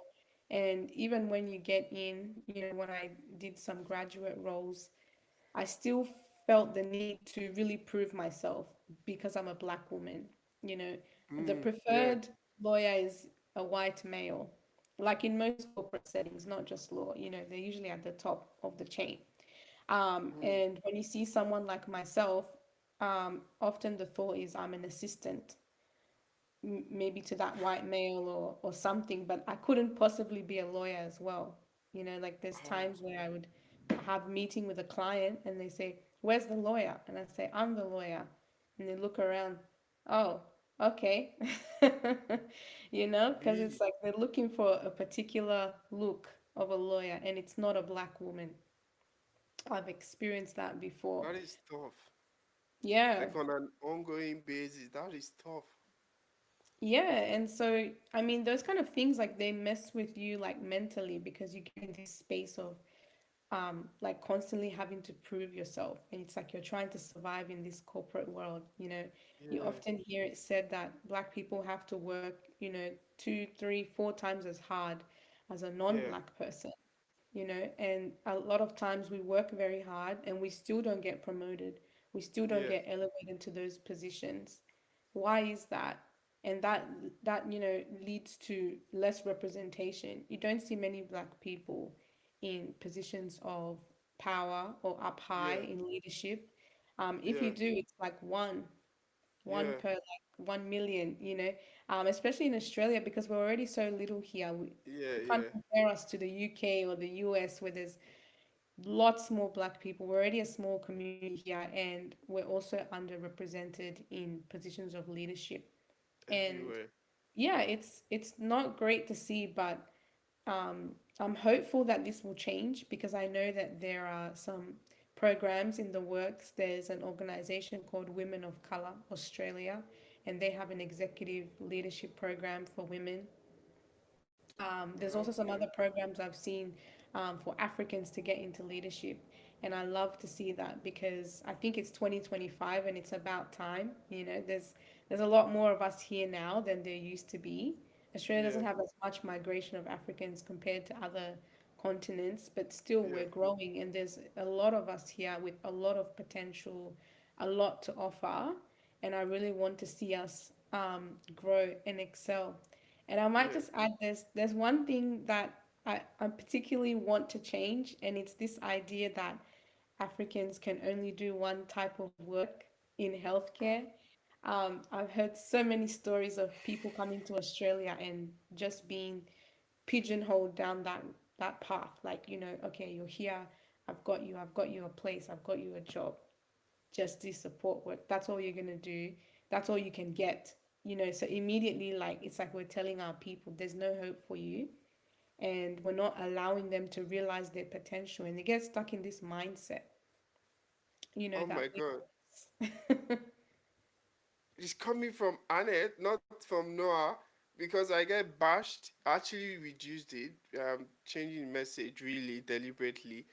Speaker 2: and even when you get in, when I did some graduate roles, I still felt the need to really prove myself because I'm a black woman. You know, the
Speaker 1: yeah,
Speaker 2: preferred lawyer is a white male, like in most corporate settings, not just law. They're usually at the top of the chain.
Speaker 1: mm,
Speaker 2: And when you see someone like myself, often the thought is I'm an assistant, maybe to that white male or something, but I couldn't possibly be a lawyer as well. Like there's
Speaker 1: oh,
Speaker 2: times where I would have a meeting with a client and they say, "Where's the lawyer?" And I say, "I'm the lawyer." And they look around, "Oh, okay." Because it's
Speaker 1: really?
Speaker 2: like they're looking for a particular look of a lawyer and it's not a black woman. I've experienced that before.
Speaker 1: That is tough.
Speaker 2: Yeah.
Speaker 1: Like on an ongoing basis, that is tough.
Speaker 2: Yeah, and so I mean those kind of things like they mess with you like mentally because you get in this space of like constantly having to prove yourself and it's like you're trying to survive in this corporate world. You
Speaker 1: Yeah,
Speaker 2: often hear it said that black people have to work, two, three, four times as hard as a
Speaker 1: yeah,
Speaker 2: non-black person, and a lot of times we work very hard and we still don't get promoted. We still don't
Speaker 1: yeah,
Speaker 2: get elevated to those positions. Why is that? And that leads to less representation. You don't see many black people in positions of power or up high
Speaker 1: yeah,
Speaker 2: in leadership. If you
Speaker 1: yeah,
Speaker 2: do, it's like one
Speaker 1: yeah,
Speaker 2: per like 1 million, especially in Australia because we're already so little here.
Speaker 1: yeah,
Speaker 2: You can't
Speaker 1: yeah,
Speaker 2: compare us to the UK or the US where there's lots more black people. We're already a small community here and we're also underrepresented in positions of leadership. And
Speaker 1: everywhere.
Speaker 2: yeah, it's not great to see, but I'm hopeful that this will change because I know that there are some programs in the works. There's an organization called Women of Color Australia, and they have an executive leadership program for women. There's also some
Speaker 1: Okay.
Speaker 2: other programs I've seen for Africans to get into leadership. And I love to see that because I think it's 2025 and it's about time. There's a lot more of us here now than there used to be. Australia
Speaker 1: Yeah,
Speaker 2: doesn't have as much migration of Africans compared to other continents, but still
Speaker 1: yeah,
Speaker 2: we're growing and there's a lot of us here with a lot of potential, a lot to offer. And I really want to see us grow and excel. And I might
Speaker 1: Yeah.
Speaker 2: just add this, there's one thing that I particularly want to change, and it's this idea that Africans can only do one type of work in healthcare. I've heard so many stories of people coming to Australia and just being pigeonholed down that path. Like, okay, you're here, I've got you a place, I've got you a job, just this support work. That's all you're gonna do. That's all you can get. So immediately, like, it's like we're telling our people there's no hope for you, and we're not allowing them to realize their potential, and they get stuck in this mindset,
Speaker 1: Oh
Speaker 2: that
Speaker 1: my God.
Speaker 2: we
Speaker 1: It's coming from Annette, not from Noah, because I get bashed. I actually reduced it, changing message really deliberately,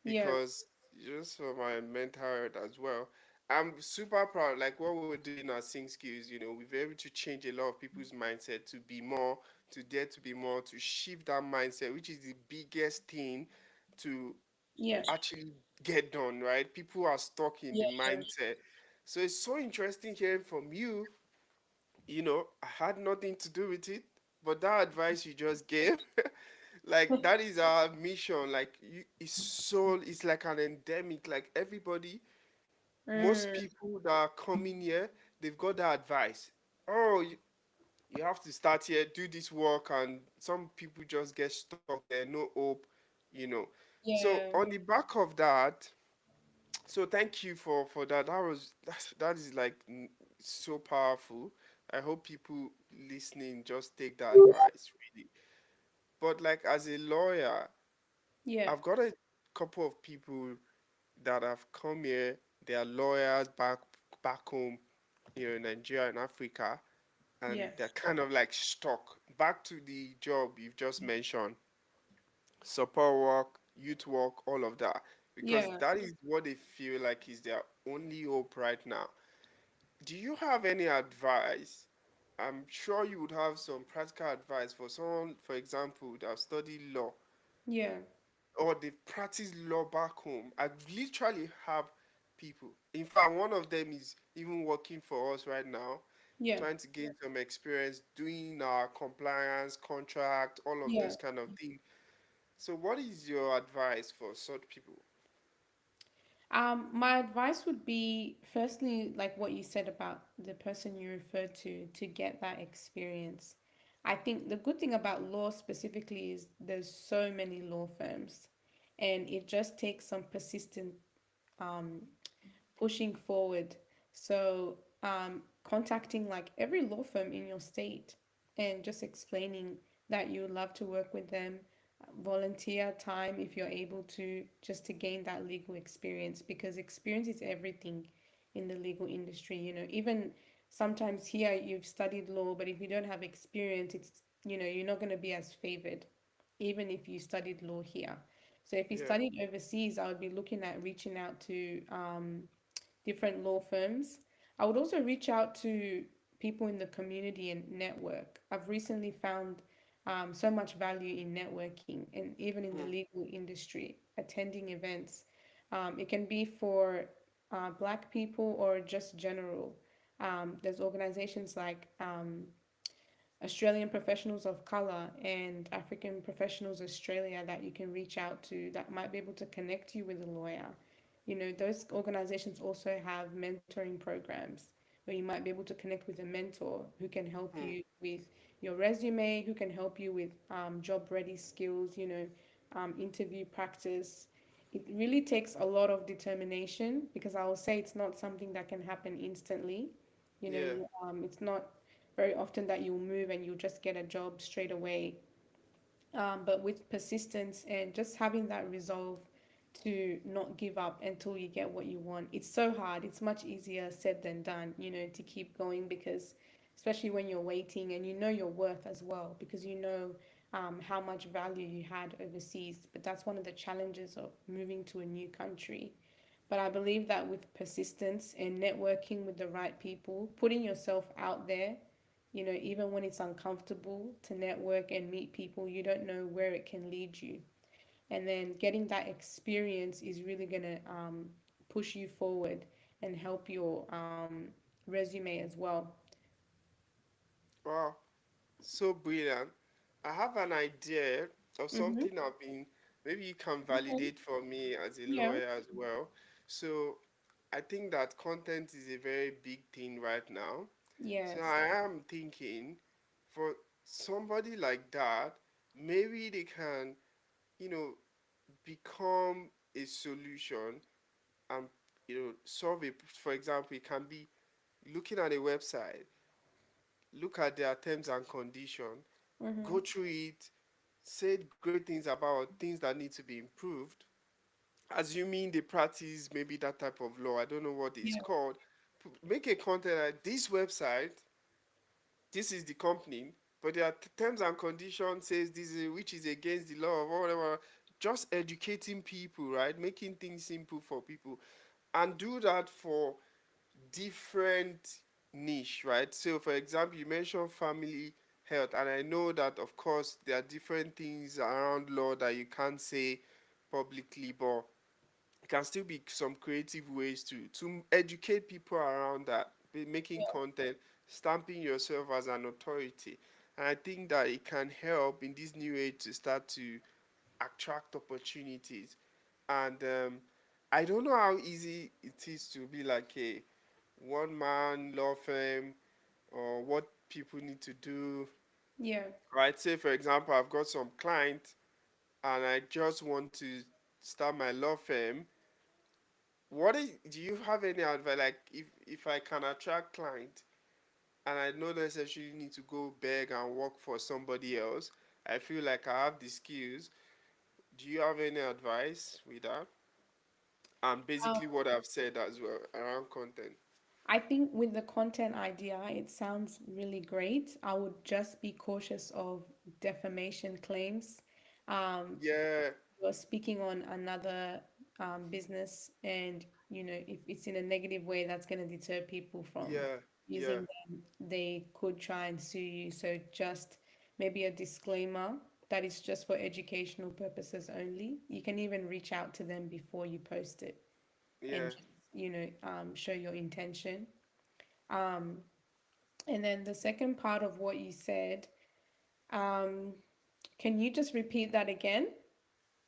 Speaker 2: yeah,
Speaker 1: because just for my mental health as well. I'm super proud, like what we're doing at Sing Skills, we've been able to change a lot of people's mindset to be more, to dare to be more, to shift that mindset, which is the biggest thing to
Speaker 2: yeah,
Speaker 1: actually get done, right? People are stuck in the
Speaker 2: yeah,
Speaker 1: mindset. So it's so interesting hearing from you. I had nothing to do with it, but that advice you just gave, like that is our mission. Like it's like an endemic. Like everybody, most
Speaker 2: mm,
Speaker 1: people that are coming here, they've got that advice. Oh, you have to start here, do this work, and some people just get stuck there, no hope, you know. So
Speaker 2: yeah,
Speaker 1: on the back of that, so thank you for that. That is like so powerful. I hope people listening just take that advice really. But like as a lawyer,
Speaker 2: yeah,
Speaker 1: I've got a couple of people that have come here. They are lawyers back home, in Nigeria and Africa, and
Speaker 2: yeah,
Speaker 1: they're kind of like stuck. Back to the job you've just mentioned, support work, youth work, all of that, because
Speaker 2: yeah,
Speaker 1: that is what they feel like is their only hope right now. Do you have any advice? I'm sure you would have some practical advice for someone, for example, that studied law
Speaker 2: yeah,
Speaker 1: or they practice law back home. I literally have people. In fact, one of them is even working for us right now,
Speaker 2: yeah,
Speaker 1: trying to gain some experience doing our compliance, contract, all of
Speaker 2: yeah.
Speaker 1: those kind of things. So, what is your advice for such people?
Speaker 2: My advice would be, firstly, like what you said about the person you referred to get that experience. I think the good thing about law specifically is there's so many law firms, and it just takes some persistent um, pushing forward. So, contacting like every law firm in your state and just explaining that you would love to work with them, volunteer time if you're able to, just to gain that legal experience, because experience is everything in the legal industry. Even sometimes here you've studied law, but if you don't have experience, you're not going to be as favored, even if you studied law here. So if you
Speaker 1: Yeah.
Speaker 2: studied overseas, I would be looking at reaching out to different law firms. I would also reach out to people in the community and network. I've recently found so much value in networking and even in the
Speaker 1: Hmm.
Speaker 2: legal industry, attending events. It can be for Black people or just general. There's organizations like Australian Professionals of Color and African Professionals Australia that you can reach out to that might be able to connect you with a lawyer. Those organizations also have mentoring programs where you might be able to connect with a mentor who can help
Speaker 1: Hmm.
Speaker 2: you with your resume, who can help you with job ready skills, interview practice. It really takes a lot of determination, because I will say it's not something that can happen instantly.
Speaker 1: Yeah.
Speaker 2: It's not very often that you'll move and you'll just get a job straight away. But with persistence and just having that resolve to not give up until you get what you want, it's so hard. It's much easier said than done, to keep going, because especially when you're waiting and you know your worth as well, because how much value you had overseas. But that's one of the challenges of moving to a new country. But I believe that with persistence and networking with the right people, putting yourself out there, even when it's uncomfortable to network and meet people, you don't know where it can lead you. And then getting that experience is really going to push you forward and help your resume as well.
Speaker 1: Wow, so brilliant. I have an idea of
Speaker 2: Mm-hmm.
Speaker 1: something I've been, maybe you can
Speaker 2: Okay.
Speaker 1: validate for me as a
Speaker 2: Yeah.
Speaker 1: lawyer as well. So I think that content is a very big thing right now. So
Speaker 2: Yes.
Speaker 1: I am thinking for somebody like that, maybe they can, you know, become a solution and, solve it. For example, it can be looking at a website, look at their terms and condition,
Speaker 2: Mm-hmm.
Speaker 1: go through it, say great things about things that need to be improved, assuming they practice maybe that type of law. I don't know what it's
Speaker 2: Yeah.
Speaker 1: called. Make a content like this website, this is the company, but their terms and conditions says this is which is against the law or whatever. Just educating people, right? Making things simple for people, and do that for different niche, right? So, for example, you mentioned family health, and I know that, of course, there are different things around law that you can't say publicly, but it can still be some creative ways to educate people around that, making content, stamping yourself as an authority. And I think that it can help in this new age to start to attract opportunities. And I don't know how easy it is to be like a one man law firm or what people need to do.
Speaker 2: Yeah.
Speaker 1: Right? Say, for example, I've got some client and I just want to start my law firm. Do you have any advice? Like, if I can attract client and I don't necessarily need to go beg and work for somebody else, I feel like I have the skills. Do you have any advice with that? And
Speaker 2: Um,
Speaker 1: basically what I've said as well around content.
Speaker 2: I think with the content idea, it sounds really great. I would just be cautious of defamation claims. Um,
Speaker 1: Yeah,
Speaker 2: you're speaking on another business, and if it's in a negative way, that's going to deter people from
Speaker 1: yeah, yeah,
Speaker 2: using them. They could try and sue you. So just maybe a disclaimer that is just for educational purposes only. You can even reach out to them before you post it and
Speaker 1: yeah.
Speaker 2: just show your intention. um, and then the second part of what you said, um, can you just repeat that again?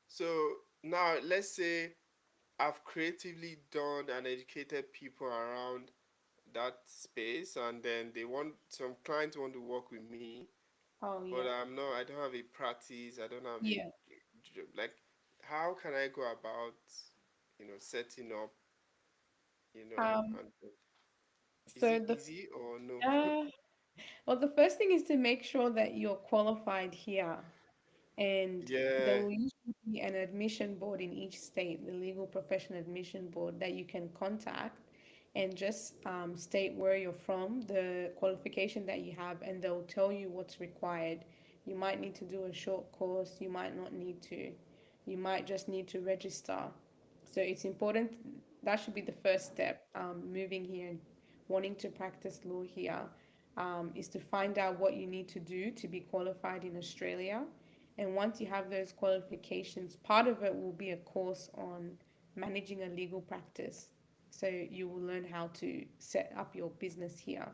Speaker 1: So now let's say I've creatively done and educated people around that space, and then some clients want to work with me,
Speaker 2: Oh,
Speaker 1: but
Speaker 2: yeah.
Speaker 1: I don't have a practice, I don't have a
Speaker 2: Yeah.
Speaker 1: like, how can I go about, setting up,
Speaker 2: Um,
Speaker 1: and is
Speaker 2: so
Speaker 1: it
Speaker 2: the
Speaker 1: easy or no?
Speaker 2: uh, well, the first thing is to make sure that you're qualified here. And there
Speaker 1: Yeah,
Speaker 2: will usually be an admission board in each state, the legal profession admission board, that you can contact and just state where you're from, the qualification that you have, and they'll tell you what's required. You might need to do a short course, you might not need to. You might just need to register. So it's important, that should be the first step, moving here and wanting to practice law here, is to find out what you need to do to be qualified in Australia. And once you have those qualifications, part of it will be a course on managing a legal practice. So you will learn how to set up your business here.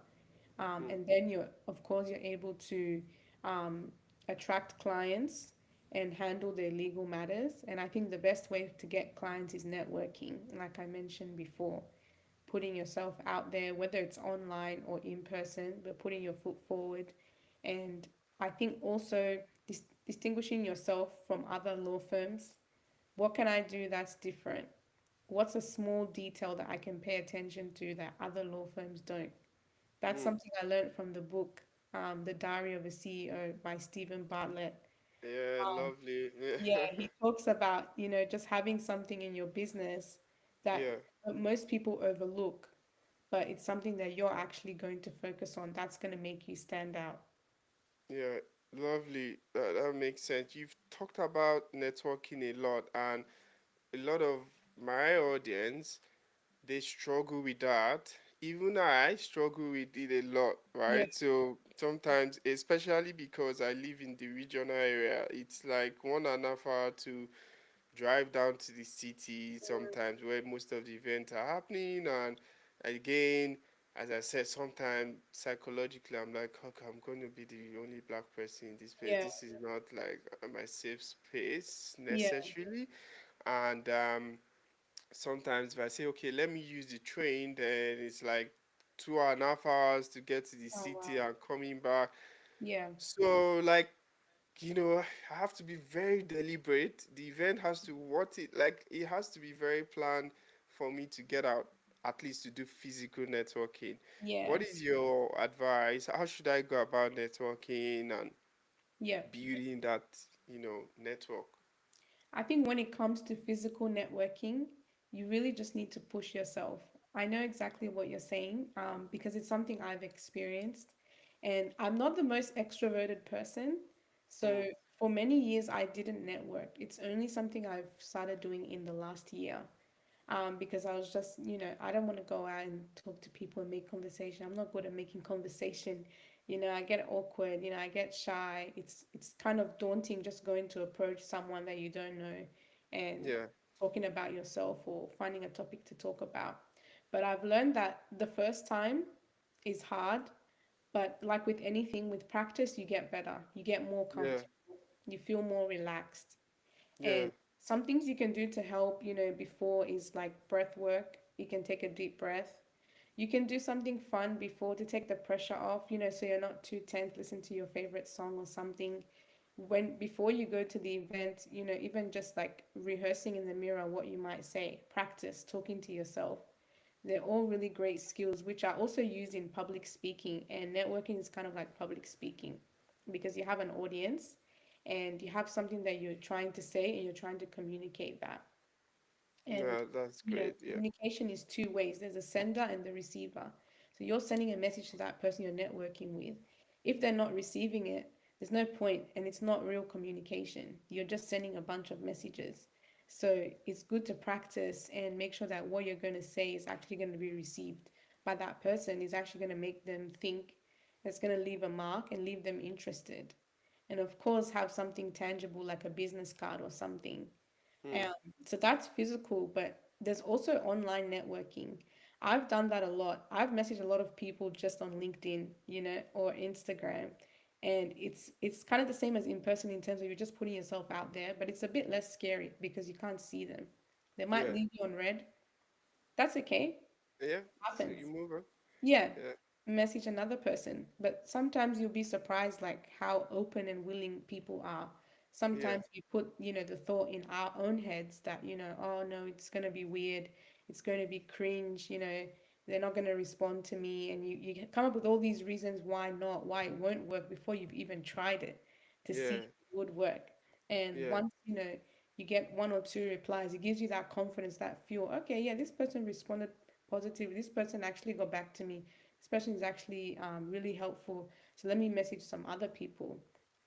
Speaker 2: And then of course, you're able to um, attract clients and handle their legal matters. And I think the best way to get clients is networking, like I mentioned before, putting yourself out there, whether it's online or in person, but putting your foot forward. And I think also distinguishing yourself from other law firms. What can I do that's different? What's a small detail that I can pay attention to that other law firms don't? That's
Speaker 1: mm,
Speaker 2: something I learned from the book, The Diary of a CEO by Stephen Bartlett.
Speaker 1: yeah, lovely.
Speaker 2: Yeah, he talks about, just having something in your business that
Speaker 1: Yeah,
Speaker 2: most people overlook, but it's something that you're actually going to focus on. That's going to make you stand out.
Speaker 1: yeah, lovely. That makes sense. You've talked about networking a lot, and a lot of my audience, they struggle with that. Even I struggle with it a lot,
Speaker 2: Yeah.
Speaker 1: right? So sometimes, especially because I live in the regional area, it's like 1.5 hours to drive down to the city sometimes where most of the events are happening. And again, as I said, sometimes psychologically, I'm like, okay, I'm going to be the only black person in this place.
Speaker 2: Yeah,
Speaker 1: This is not like my safe space
Speaker 2: yeah,
Speaker 1: necessarily. And sometimes if I say, okay, let me use the train, then it's like 2.5 hours to get to the
Speaker 2: oh
Speaker 1: city
Speaker 2: wow,
Speaker 1: and coming back.
Speaker 2: yeah,
Speaker 1: So, like, I have to be very deliberate. The event has to what it like it has to be very planned for me to get out, at least to do physical networking. What is
Speaker 2: yes,
Speaker 1: your advice? How should I go about networking and
Speaker 2: yeah.
Speaker 1: building that, network?
Speaker 2: I think when it comes to physical networking, you really just need to push yourself. I know exactly what you're saying, because it's something I've experienced. And I'm not the most extroverted person.
Speaker 1: Mm,
Speaker 2: So for many years, I didn't network. It's only something I've started doing in the last year, because I was just, I don't want to go out and talk to people and make conversation. I'm not good at making conversation. I get awkward. I get shy. It's kind of daunting just going to approach someone that you don't know and
Speaker 1: yeah,
Speaker 2: talking about yourself or finding a topic to talk about. But I've learned that the first time is hard, but like with anything, with practice, you get better. You get more
Speaker 1: yeah,
Speaker 2: comfortable. You feel more relaxed.
Speaker 1: yeah,
Speaker 2: And some things you can do to help, before is like breath work. You can take a deep breath. You can do something fun before to take the pressure off, so you're not too tense. Listen to your favorite song or something. When before you go to the event, even just like rehearsing in the mirror what you might say, practice talking to yourself. They're all really great skills, which are also used in public speaking. And networking is kind of like public speaking because you have an audience and you have something that you're trying to say and you're trying to communicate that. And
Speaker 1: yeah. That's great. Yeah,
Speaker 2: communication is two ways. There's a sender and the receiver. So you're sending a message to that person you're networking with. If they're not receiving it, there's no point and it's not real communication. You're just sending a bunch of messages. So it's good to practice and make sure that what you're going to say is actually going to be received by that person, is actually going to make them think, it's going to leave a mark and leave them interested. And of course, have something tangible like a business card or something.
Speaker 1: mm,
Speaker 2: um, so that's physical, but there's also online networking. I've done that a lot. I've messaged a lot of people just on LinkedIn, or Instagram. And it's kind of the same as in person in terms of you're just putting yourself out there, but it's a bit less scary because you can't see them. They might
Speaker 1: yeah,
Speaker 2: leave you on red. That's okay.
Speaker 1: yeah. So
Speaker 2: Happens.
Speaker 1: you move on.
Speaker 2: Yeah,
Speaker 1: Yeah,
Speaker 2: message another person. But sometimes you'll be surprised like how open and willing people are.
Speaker 1: yeah,
Speaker 2: Sometimes we put, the thought in our own heads that, oh no, it's gonna be weird, it's gonna be cringe, they're not gonna respond to me. And you come up with all these reasons why not, why it won't work before you've even tried it to see if
Speaker 1: yeah,
Speaker 2: it would work. And
Speaker 1: yeah,
Speaker 2: once, you get one or two replies, it gives you that confidence, that feel, okay, yeah, this person responded positive. This person actually got back to me. This person is actually really helpful. So let me message some other people.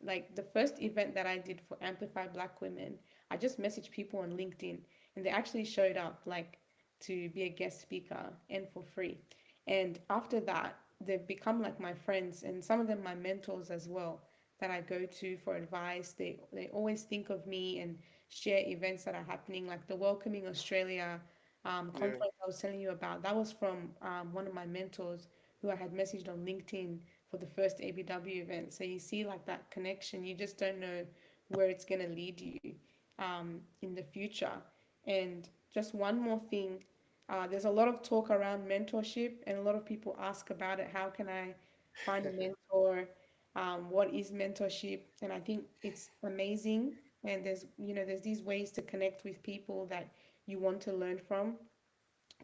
Speaker 2: Like the first event that I did for Amplify Black Women, I just messaged people on LinkedIn and they actually showed up like to be a guest speaker and for free. And after that, they've become like my friends and some of them my mentors as well that I go to for advice. They always think of me and share events that are happening, like the Welcoming Australia
Speaker 1: yeah,
Speaker 2: conference I was telling you about. That was from one of my mentors who I had messaged on LinkedIn for the first ABW event. So you see, like that connection, you just don't know where it's going to lead you in the future. And just one more thing, there's a lot of talk around mentorship, and a lot of people ask about it. How can I find a mentor? What is mentorship? And I think it's amazing. And there's these ways to connect with people that you want to learn from.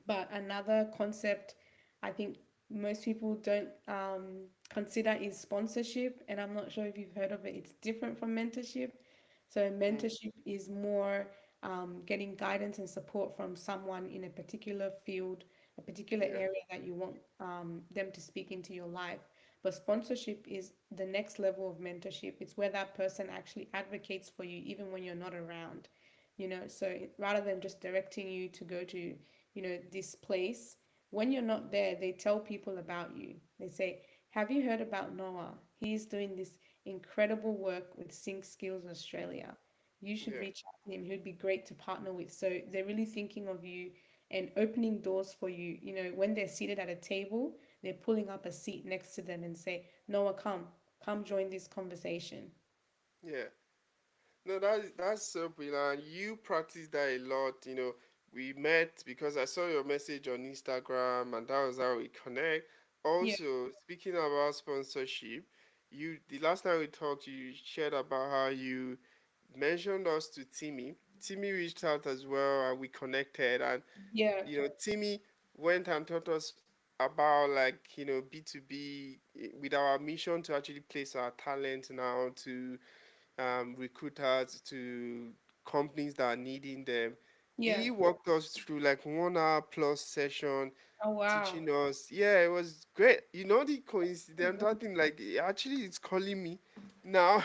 Speaker 2: But another concept I think most people don't consider is sponsorship. And I'm not sure if you've heard of it. It's different from mentorship. So,
Speaker 1: mm,
Speaker 2: mentorship is more getting guidance and support from someone in a particular field, a particular
Speaker 1: yeah,
Speaker 2: area that you want them to speak into your life. But sponsorship is the next level of mentorship. It's where that person actually advocates for you even when you're not around. So rather than just directing you to go to, this place, when you're not there, they tell people about you. They say, have you heard about Noah? He's doing this incredible work with Sync Skills Australia. You should
Speaker 1: yeah,
Speaker 2: reach out to him. He'd be great to partner with. So they're really thinking of you and opening doors for you. When they're seated at a table, they're pulling up a seat next to them and say, Noah, come join this conversation.
Speaker 1: Yeah. No, that's so brilliant. You practice that a lot. We met because I saw your message on Instagram, and that was how we connect.
Speaker 2: Yeah,
Speaker 1: Also, speaking about sponsorship, the last time we talked, you shared about how you mentioned us to Timmy. Timmy reached out as well, and we connected. And
Speaker 2: yeah,
Speaker 1: Timmy went and taught us about, like, B2B, with our mission to actually place our talent now to recruiters, to companies that are needing them.
Speaker 2: yeah.
Speaker 1: He walked us through like 1 hour plus session,
Speaker 2: Oh, wow.
Speaker 1: teaching us. Yeah, it was great. The coincidental thing, like, actually it's calling me now.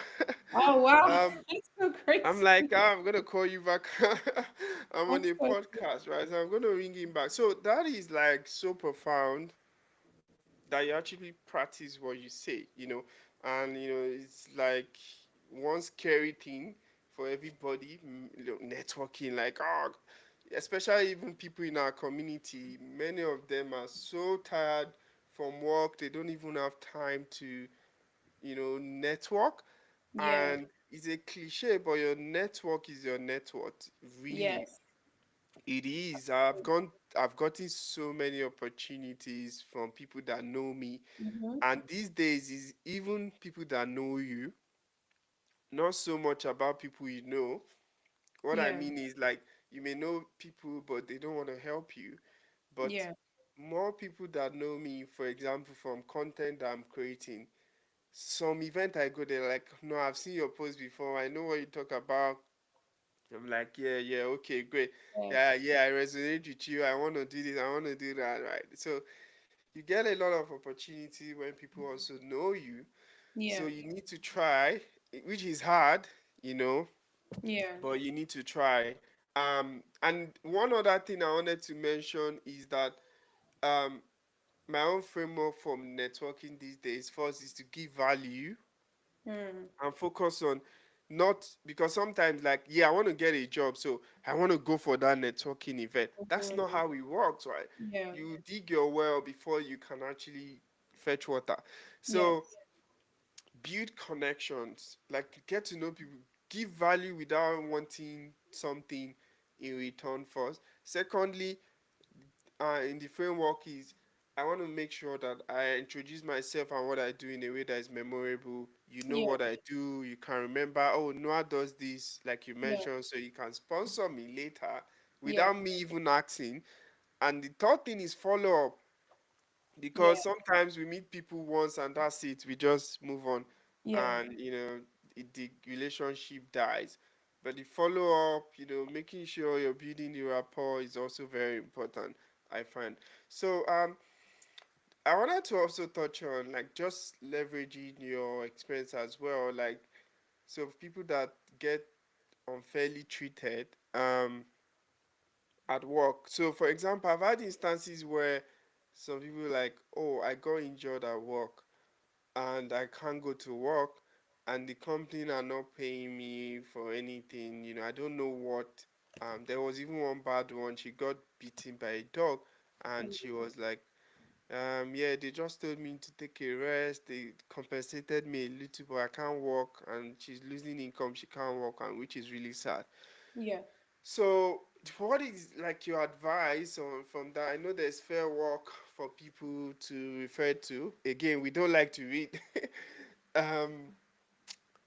Speaker 2: Oh, wow.
Speaker 1: um,
Speaker 2: That's so
Speaker 1: I'm
Speaker 2: crazy.
Speaker 1: like, I'm gonna call you back. I'm on
Speaker 2: That's
Speaker 1: a
Speaker 2: so
Speaker 1: podcast, right? So I'm gonna ring him back. So that is like so profound that you actually practice what you say, and it's like one scary thing for everybody, networking, like, especially even people in our community. Many of them are so tired from work, they don't even have time to, network.
Speaker 2: yeah.
Speaker 1: And it's a cliche, but your network is your net worth, really.
Speaker 2: Yes.
Speaker 1: It is. I've gotten so many opportunities from people that know me,
Speaker 2: Mm-hmm.
Speaker 1: and these days is even people that know you, not so much about people you know. What I
Speaker 2: Yeah.
Speaker 1: mean is, like, you may know people but they don't want to help you, but
Speaker 2: Yeah.
Speaker 1: more people that know me, for example, from content that I'm creating. Some event I go, they're like, no, I've seen your post before, I know what you talk about. I'm like, yeah, yeah, okay, great.
Speaker 2: Yeah.
Speaker 1: Yeah, yeah, I resonate with you. I want to do this, I want to do that, right? So you get a lot of opportunity when people also know you.
Speaker 2: Yeah.
Speaker 1: So you need to try, which is hard, you know,
Speaker 2: Yeah.
Speaker 1: but you need to try. And one other thing I wanted to mention is that um, my own framework for networking these days first is to give value
Speaker 2: Mm.
Speaker 1: and focus on, not because sometimes, like, yeah, I want to get a job, so I want to go for that networking event. That's not
Speaker 2: Mhm.
Speaker 1: how it works, right?
Speaker 2: Yeah.
Speaker 1: You dig your well before you can actually fetch water. So
Speaker 2: Yes.
Speaker 1: build connections, like, get to know people, give value without wanting something in return first. Secondly, in the framework is, I want to make sure that I introduce myself and what I do in a way that is memorable. You know
Speaker 2: Yeah.
Speaker 1: what I do. You can remember, oh, Noah does this, like you
Speaker 2: Yeah.
Speaker 1: mentioned, so you can sponsor me later
Speaker 2: Yeah.
Speaker 1: without me even asking. And the third thing is follow up,
Speaker 2: Yeah.
Speaker 1: because sometimes we meet people once and that's it. We just move on,
Speaker 2: Yeah.
Speaker 1: and the relationship dies. But the follow up, making sure you're building the rapport is also very important, I find. So I wanted to also touch on, like, just leveraging your experience as well, like, so people that get unfairly treated at work. So for example, I've had instances where some people, like, oh, I got injured at work and I can't go to work, and the company are not paying me for anything. I don't know what. There was even one bad one. She got beaten by a dog, and she was like, yeah, they just told me to take a rest. They compensated me a little, but I can't work, and she's losing income. She can't work, and which is really sad.
Speaker 2: Yeah.
Speaker 1: So, what is, like, your advice on from that? I know there's fair work for people to refer to. Again, we don't like to read, um,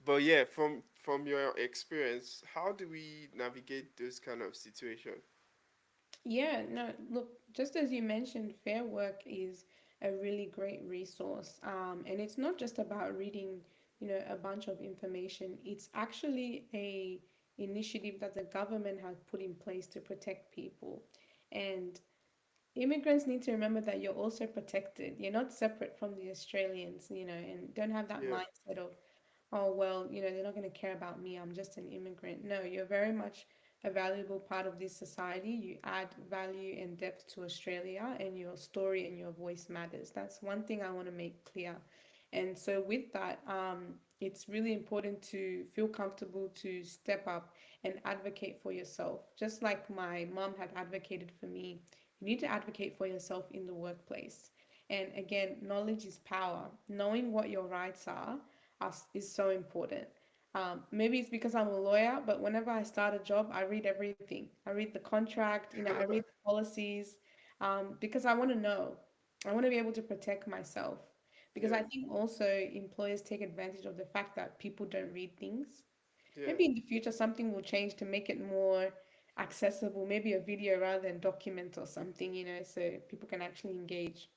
Speaker 1: but yeah, from your experience, how do we navigate those kind of situations?
Speaker 2: Yeah, no, look, just as you mentioned, Fair Work is a really great resource. And it's not just about reading, a bunch of information. It's actually a initiative that the government has put in place to protect people. And immigrants need to remember that you're also protected. You're not separate from the Australians, and don't have that
Speaker 1: Yeah,
Speaker 2: mindset of, oh, well, they're not going to care about me. I'm just an immigrant. No, you're very much a valuable part of this society. You add value and depth to Australia, and your story and your voice matters. That's one thing I want to make clear. And so, with that, it's really important to feel comfortable to step up and advocate for yourself. Just like my mom had advocated for me, you need to advocate for yourself in the workplace. And again, knowledge is power. Knowing what your rights is so important. Maybe it's because I'm a lawyer, but whenever I start a job, I read everything. I read the contract, I read the policies, because I want to know. I want to be able to protect myself. Because
Speaker 1: Yeah,
Speaker 2: I think also employers take advantage of the fact that people don't read things.
Speaker 1: yeah.
Speaker 2: Maybe in the future something will change to make it more accessible, maybe a video rather than document or something, so people can actually engage.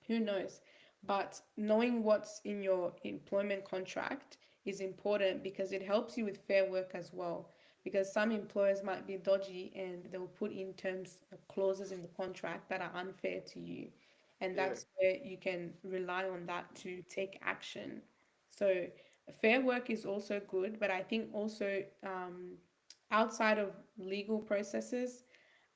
Speaker 2: Who knows? But knowing what's in your employment contract is important because it helps you with fair work as well. Because some employers might be dodgy and they'll put in terms clauses in the contract that are unfair to you. And
Speaker 1: Yeah.
Speaker 2: that's where you can rely on that to take action. So fair work is also good, but I think also outside of legal processes,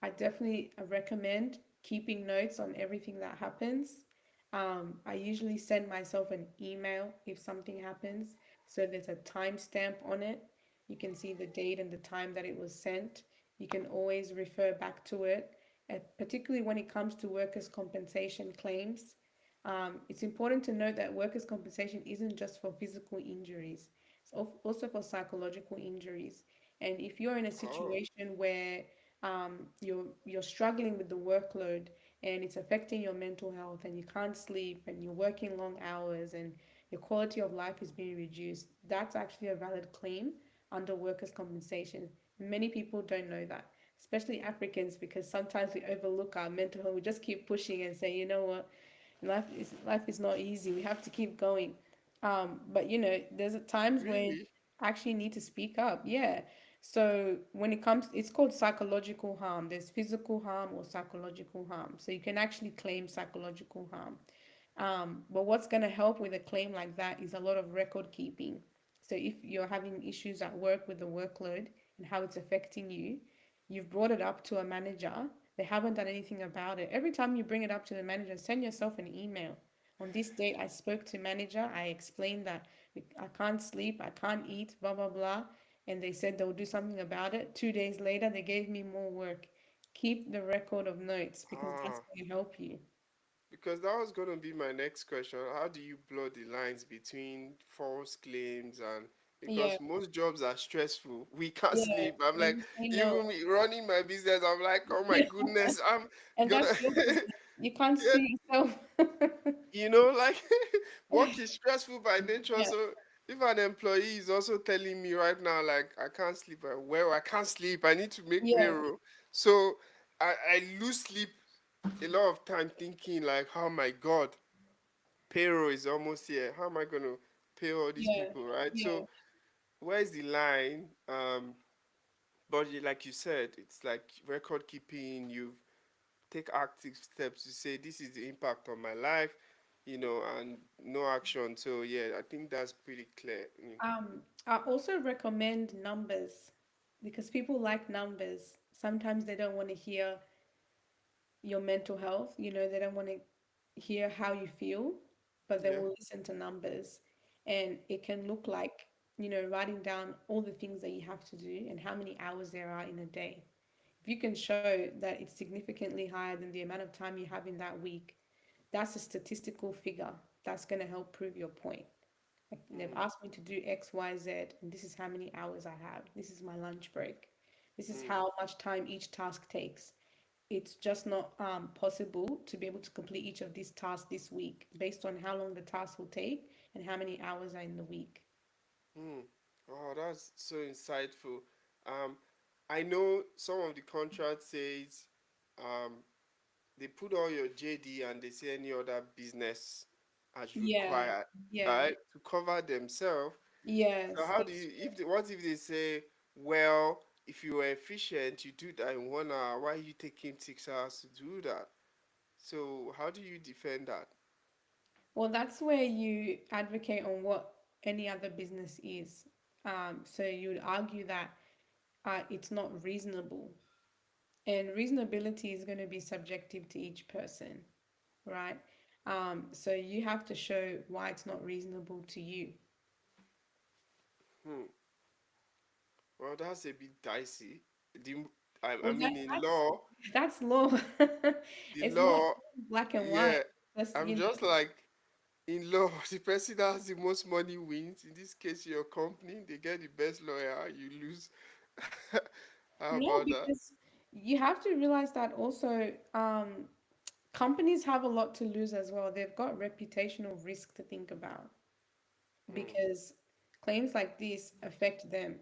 Speaker 2: I definitely recommend keeping notes on everything that happens. I usually send myself an email if something happens, so there's a timestamp on it. You can see the date and the time that it was sent. You can always refer back to it, particularly when it comes to workers' compensation claims. It's important to note that workers' compensation isn't just for physical injuries, it's also for psychological injuries. And if you're in a
Speaker 1: Oh,
Speaker 2: situation where you're struggling with the workload and it's affecting your mental health and you can't sleep and you're working long hours and your quality of life is being reduced, that's actually a valid claim under workers' compensation. Many people don't know that, especially Africans, because sometimes we overlook our mental health. We just keep pushing and say, you know what, life is not easy. We have to keep going. But there's times when
Speaker 1: really?
Speaker 2: actually need to speak up. Yeah. So when it comes, it's called psychological harm. There's physical harm or psychological harm. So you can actually claim psychological harm. But what's going to help with a claim like that is a lot of record keeping. So if you're having issues at work with the workload and how it's affecting you, you've brought it up to a manager, they haven't done anything about it. Every time you bring it up to the manager, send yourself an email. On this date, I spoke to manager. I explained that I can't sleep, I can't eat, blah, blah, blah. And they said they'll do something about it. 2 days later, they gave me more work. Keep the record of notes because that's
Speaker 1: Ah,
Speaker 2: going to help you.
Speaker 1: because that was going to be my next question. How do you blur the lines between false claims and
Speaker 2: Yeah,
Speaker 1: because most jobs are stressful. We can't
Speaker 2: yeah.
Speaker 1: sleep. I'm
Speaker 2: And
Speaker 1: like,
Speaker 2: you say no.
Speaker 1: even me running my business, I'm like, oh my goodness, I'm
Speaker 2: And
Speaker 1: gonna
Speaker 2: that's your business. You can't
Speaker 1: yeah,
Speaker 2: see yourself.
Speaker 1: like work is stressful by nature.
Speaker 2: Yeah,
Speaker 1: So if an employee is also telling me right now, like I can't sleep, well, I can't sleep. I need to make
Speaker 2: yeah,
Speaker 1: payroll. So I lose sleep a lot of time thinking like, oh my god, payroll is almost here. How am I gonna pay all these
Speaker 2: yeah,
Speaker 1: people, right?
Speaker 2: yeah.
Speaker 1: So where's the line? But like you said, it's like record keeping. You take active steps to say this is the impact on my life, and no action. So yeah, I think that's pretty clear.
Speaker 2: I also recommend numbers because people like numbers. Sometimes they don't want to hear your mental health, they don't want to hear how you feel, but they
Speaker 1: Yeah.
Speaker 2: will listen to numbers. And it can look like, writing down all the things that you have to do and how many hours there are in a day. If you can show that it's significantly higher than the amount of time you have in that week, that's a statistical figure that's going to help prove your point. Like they've
Speaker 1: Mm,
Speaker 2: asked me to do X, Y, Z, and this is how many hours I have. This is my lunch break. This is
Speaker 1: mm,
Speaker 2: how much time each task takes. It's just not possible to be able to complete each of these tasks this week based on how long the task will take and how many hours are in the week.
Speaker 1: mm. Oh, that's so insightful. Um, I know some of the contract says, um, they put all your JD and they say any other business as
Speaker 2: Yeah,
Speaker 1: required,
Speaker 2: yeah,
Speaker 1: right, to cover themselves. So
Speaker 2: yes,
Speaker 1: how do
Speaker 2: it's
Speaker 1: you what if they say, well, if you were efficient, you do that in 1 hour. Why are you taking 6 hours to do that? So how do you defend that?
Speaker 2: well, that's where you advocate on what any other business is. So you would argue that it's not reasonable, and reasonability is going to be subjective to each person, right? So you have to show why it's not reasonable to you.
Speaker 1: Hmm. Well, that's a bit dicey. The, I
Speaker 2: Well,
Speaker 1: mean, in law,
Speaker 2: that's law.
Speaker 1: the
Speaker 2: It's not
Speaker 1: law,
Speaker 2: black and white.
Speaker 1: yeah,
Speaker 2: Let's,
Speaker 1: I'm just like, in law, the person that has the most money wins. In this case, your company, they get the best lawyer, you lose. How
Speaker 2: no,
Speaker 1: about that?
Speaker 2: because you have to realize that also companies have a lot to lose as well. They've got reputational risk to think about
Speaker 1: Mm,
Speaker 2: because claims like this affect them.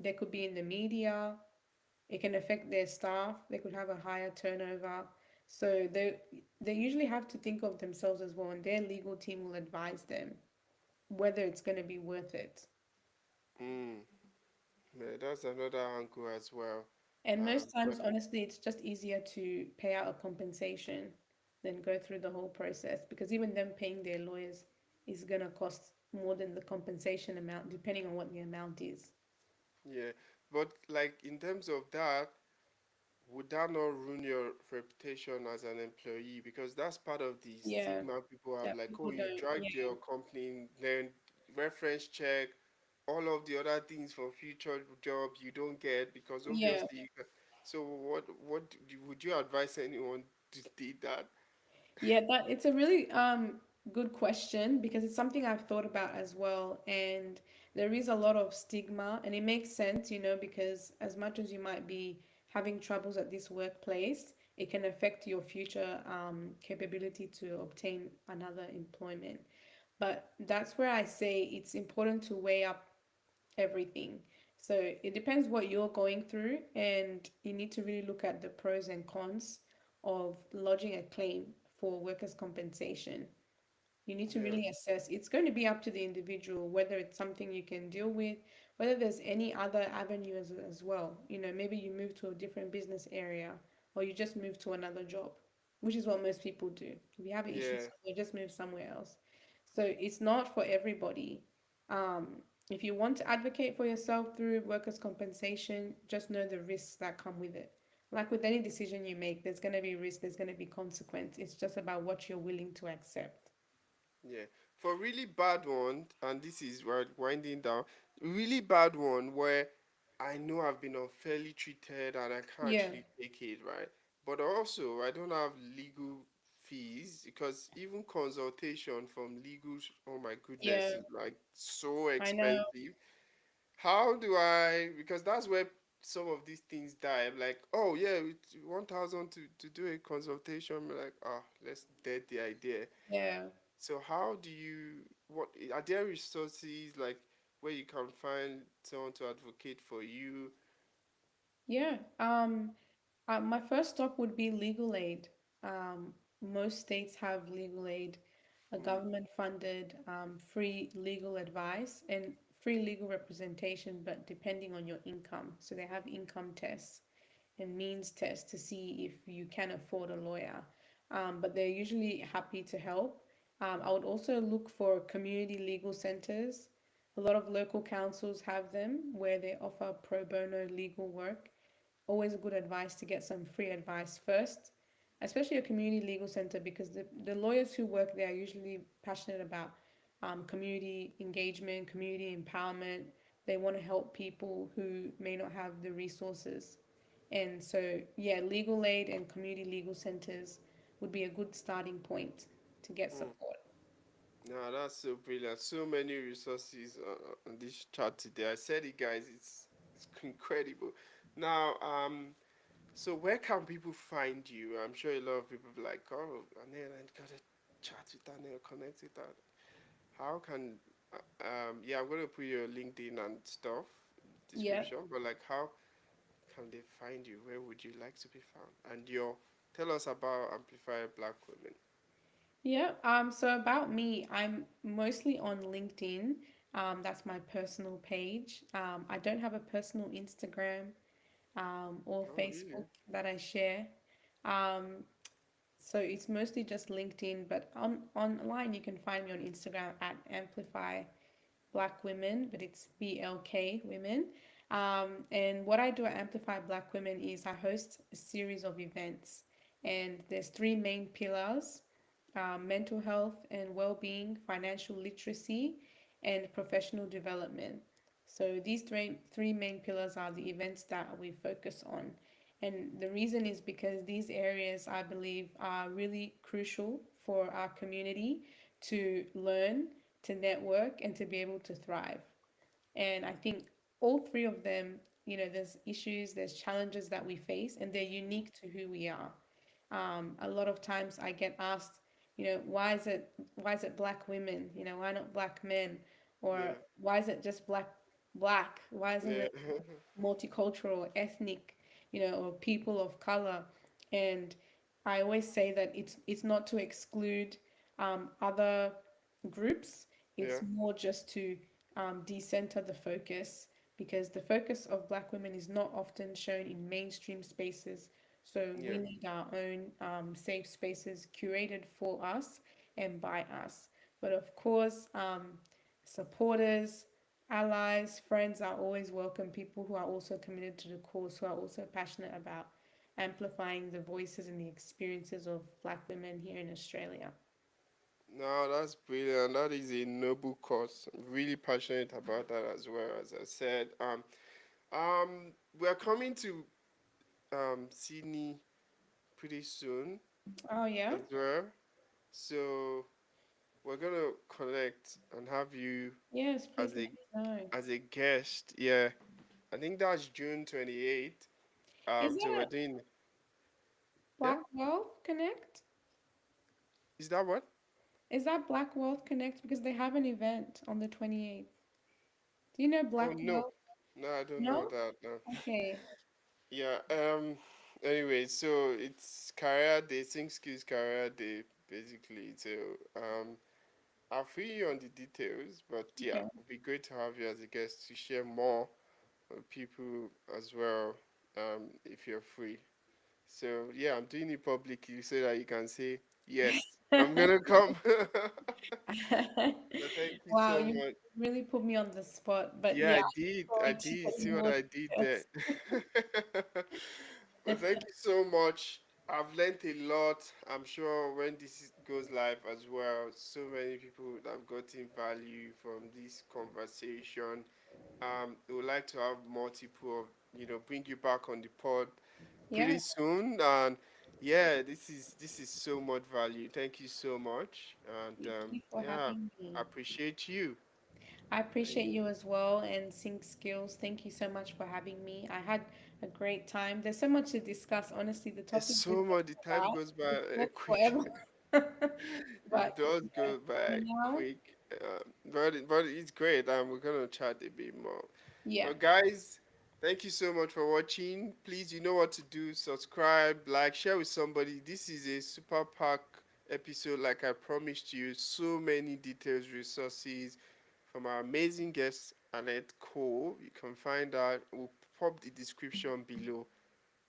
Speaker 2: They could be in the media, it can affect their staff, they could have a higher turnover. So they usually have to think of themselves as well, and their legal team will advise them whether it's going to be worth it.
Speaker 1: mm. Yeah, that's another angle as well.
Speaker 2: And most
Speaker 1: But
Speaker 2: times, honestly, it's just easier to pay out a compensation than go through the whole process because even them paying their lawyers is going to cost more than the compensation amount, depending on what the amount is.
Speaker 1: yeah, but like in terms of that, would that not ruin your reputation as an employee? Because that's part of the
Speaker 2: Yeah,
Speaker 1: stigma people have.
Speaker 2: that
Speaker 1: Like, oh,
Speaker 2: people
Speaker 1: you
Speaker 2: don't.
Speaker 1: dragged
Speaker 2: Yeah,
Speaker 1: your company, then reference check, all of the other things for future jobs you don't get because
Speaker 2: yeah.
Speaker 1: obviously. So would you advise anyone to do that?
Speaker 2: Yeah, that it's a really good question because it's something I've thought about as well. And there is a lot of stigma, and it makes sense, because as much as you might be having troubles at this workplace, it can affect your future capability to obtain another employment. But that's where I say it's important to weigh up everything. So it depends what you're going through, and you need to really look at the pros and cons of lodging a claim for workers' compensation. You need to
Speaker 1: Yeah,
Speaker 2: really assess. It's going to be up to the individual whether it's something you can deal with, whether there's any other avenue as well. Maybe you move to a different business area or you just move to another job, which is what most people do. If you have an issue
Speaker 1: yeah,
Speaker 2: somewhere, just move somewhere else. So it's not for everybody. If you want to advocate for yourself through workers' compensation, just know the risks that come with it. Like with any decision you make, there's going to be risk, there's going to be consequence. It's just about what you're willing to accept.
Speaker 1: yeah. For really bad one, and this is right winding down, really bad one where I know I've been unfairly treated and I can't
Speaker 2: Yeah,
Speaker 1: actually take it, right? But also I don't have legal fees because even consultation from legal, oh my goodness,
Speaker 2: yeah,
Speaker 1: is like so
Speaker 2: I know.
Speaker 1: expensive. How do I? Because that's where some of these things die. I'm like, oh yeah, 1,000 to do a consultation. I'm like, oh, let's dead the idea.
Speaker 2: Yeah,
Speaker 1: So how do you? What are there resources like where you can find someone to advocate for you?
Speaker 2: yeah. My first stop would be legal aid. Most states have legal aid, a
Speaker 1: Mm,
Speaker 2: government-funded, free legal advice and free legal representation, but depending on your income. So they have income tests and means tests to see if you can afford a lawyer. But they're usually happy to help. I would also look for community legal centers. A lot of local councils have them where they offer pro bono legal work. Always a good advice to get some free advice first, especially a community legal center, because the lawyers who work there are usually passionate about community engagement, community empowerment. They want to help people who may not have the resources. And so, yeah, legal aid and community legal centers would be a good starting point to get
Speaker 1: mm.
Speaker 2: support.
Speaker 1: No, that's so brilliant. So many resources on this chat today. I said it, guys. It's incredible. Now, so where can people find you? I'm sure a lot of people be like, oh, Anel, I gotta chat with Anel, connect with that. How can, yeah, I'm gonna put your LinkedIn and stuff
Speaker 2: Yeah.
Speaker 1: description, but like, how can they find you? Where would you like to be found? And tell us about Amplify Black Women.
Speaker 2: Yeah, so about me, I'm mostly on LinkedIn. That's my personal page. I don't have a personal Instagram, or
Speaker 1: Oh,
Speaker 2: Facebook
Speaker 1: really?
Speaker 2: that I share. Um, so it's mostly just LinkedIn, but online you can find me on Instagram at Amplify Black Women, but it's BLK Women. And what I do at Amplify Black Women is I host a series of events, and there's three main pillars: mental health and well-being, financial literacy, and professional development. So these three main pillars are the events that we focus on. And the reason is because these areas, I believe, are really crucial for our community to learn, to network, and to be able to thrive. And I think all three of them, there's issues, there's challenges that we face, and they're unique to who we are. A lot of times I get asked, why is it black women? Why not black men? Or
Speaker 1: Yeah.
Speaker 2: why is it just black? Why isn't
Speaker 1: Yeah.
Speaker 2: it multicultural, ethnic, or people of color? And I always say that it's not to exclude other groups.
Speaker 1: Yeah.
Speaker 2: It's more just to decenter the focus, because the focus of Black women is not often shown in mainstream spaces. So we
Speaker 1: Yeah.
Speaker 2: need our own safe spaces curated for us and by us. But of course, supporters, allies, friends are always welcome. People who are also committed to the cause, who are also passionate about amplifying the voices and the experiences of Black women here in Australia.
Speaker 1: No, that's brilliant. That is a noble cause. I'm really passionate about that as well. As I said, we're coming to Sydney pretty soon
Speaker 2: Oh, yeah?
Speaker 1: as well. So we're gonna connect and have you
Speaker 2: Yes, please
Speaker 1: as
Speaker 2: let
Speaker 1: a
Speaker 2: me know.
Speaker 1: guest. Yeah, I think that's June 28th.
Speaker 2: Is
Speaker 1: So we're
Speaker 2: that
Speaker 1: doing. Yeah,
Speaker 2: Black Wealth Connect?
Speaker 1: is that what?
Speaker 2: Is that Black Wealth Connect? Because they have an event on the 28th. Do you know
Speaker 1: Oh
Speaker 2: Black
Speaker 1: no,
Speaker 2: Wealth?
Speaker 1: no, I don't know
Speaker 2: No?
Speaker 1: that. No.
Speaker 2: Okay.
Speaker 1: Yeah. Anyway, so it's career day, Think Skills Career Day, basically. So I'll fill you on the details, but yeah,
Speaker 2: Okay.
Speaker 1: it'd be great to have you as a guest to share more with people as well. If you're free. So yeah, I'm doing it publicly so that you can say yes, I'm gonna come. So thank you
Speaker 2: Wow,
Speaker 1: so
Speaker 2: you
Speaker 1: much.
Speaker 2: really put me on the spot. But
Speaker 1: Yeah,
Speaker 2: yeah,
Speaker 1: I
Speaker 2: I
Speaker 1: did.
Speaker 2: look
Speaker 1: I
Speaker 2: forward to
Speaker 1: did. See
Speaker 2: getting
Speaker 1: what
Speaker 2: more
Speaker 1: I did there.
Speaker 2: details.
Speaker 1: But thank you so much. I've learned a lot. I'm sure when goes live as well, so many people would have gotten value from this conversation. We would like to have multiple of, bring you back on the pod
Speaker 2: Yeah,
Speaker 1: pretty soon. And yeah, this is so much value. Thank you so much. And
Speaker 2: thank you for
Speaker 1: yeah,
Speaker 2: having me.
Speaker 1: I appreciate you.
Speaker 2: I
Speaker 1: Thank
Speaker 2: appreciate you as well, and Sync Skills. Thank you so much for having me. I had a great time. There's so much to discuss. Honestly, the
Speaker 1: There's
Speaker 2: topic we
Speaker 1: so
Speaker 2: talked
Speaker 1: much. The time
Speaker 2: about
Speaker 1: goes by
Speaker 2: could talk
Speaker 1: quick.
Speaker 2: forever.
Speaker 1: It
Speaker 2: But
Speaker 1: does go
Speaker 2: for
Speaker 1: by
Speaker 2: now,
Speaker 1: quick. But it's great. We're gonna chat a bit more.
Speaker 2: yeah,
Speaker 1: But guys, thank you so much for watching. Please, you know what to do. Subscribe, like, share with somebody. This is a super pack episode, like I promised you. So many details, resources from our amazing guest Annette Cole. You can find out. We'll pop the description below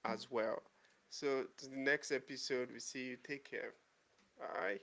Speaker 1: as well. So to the next episode, we see you. Take care. Bye.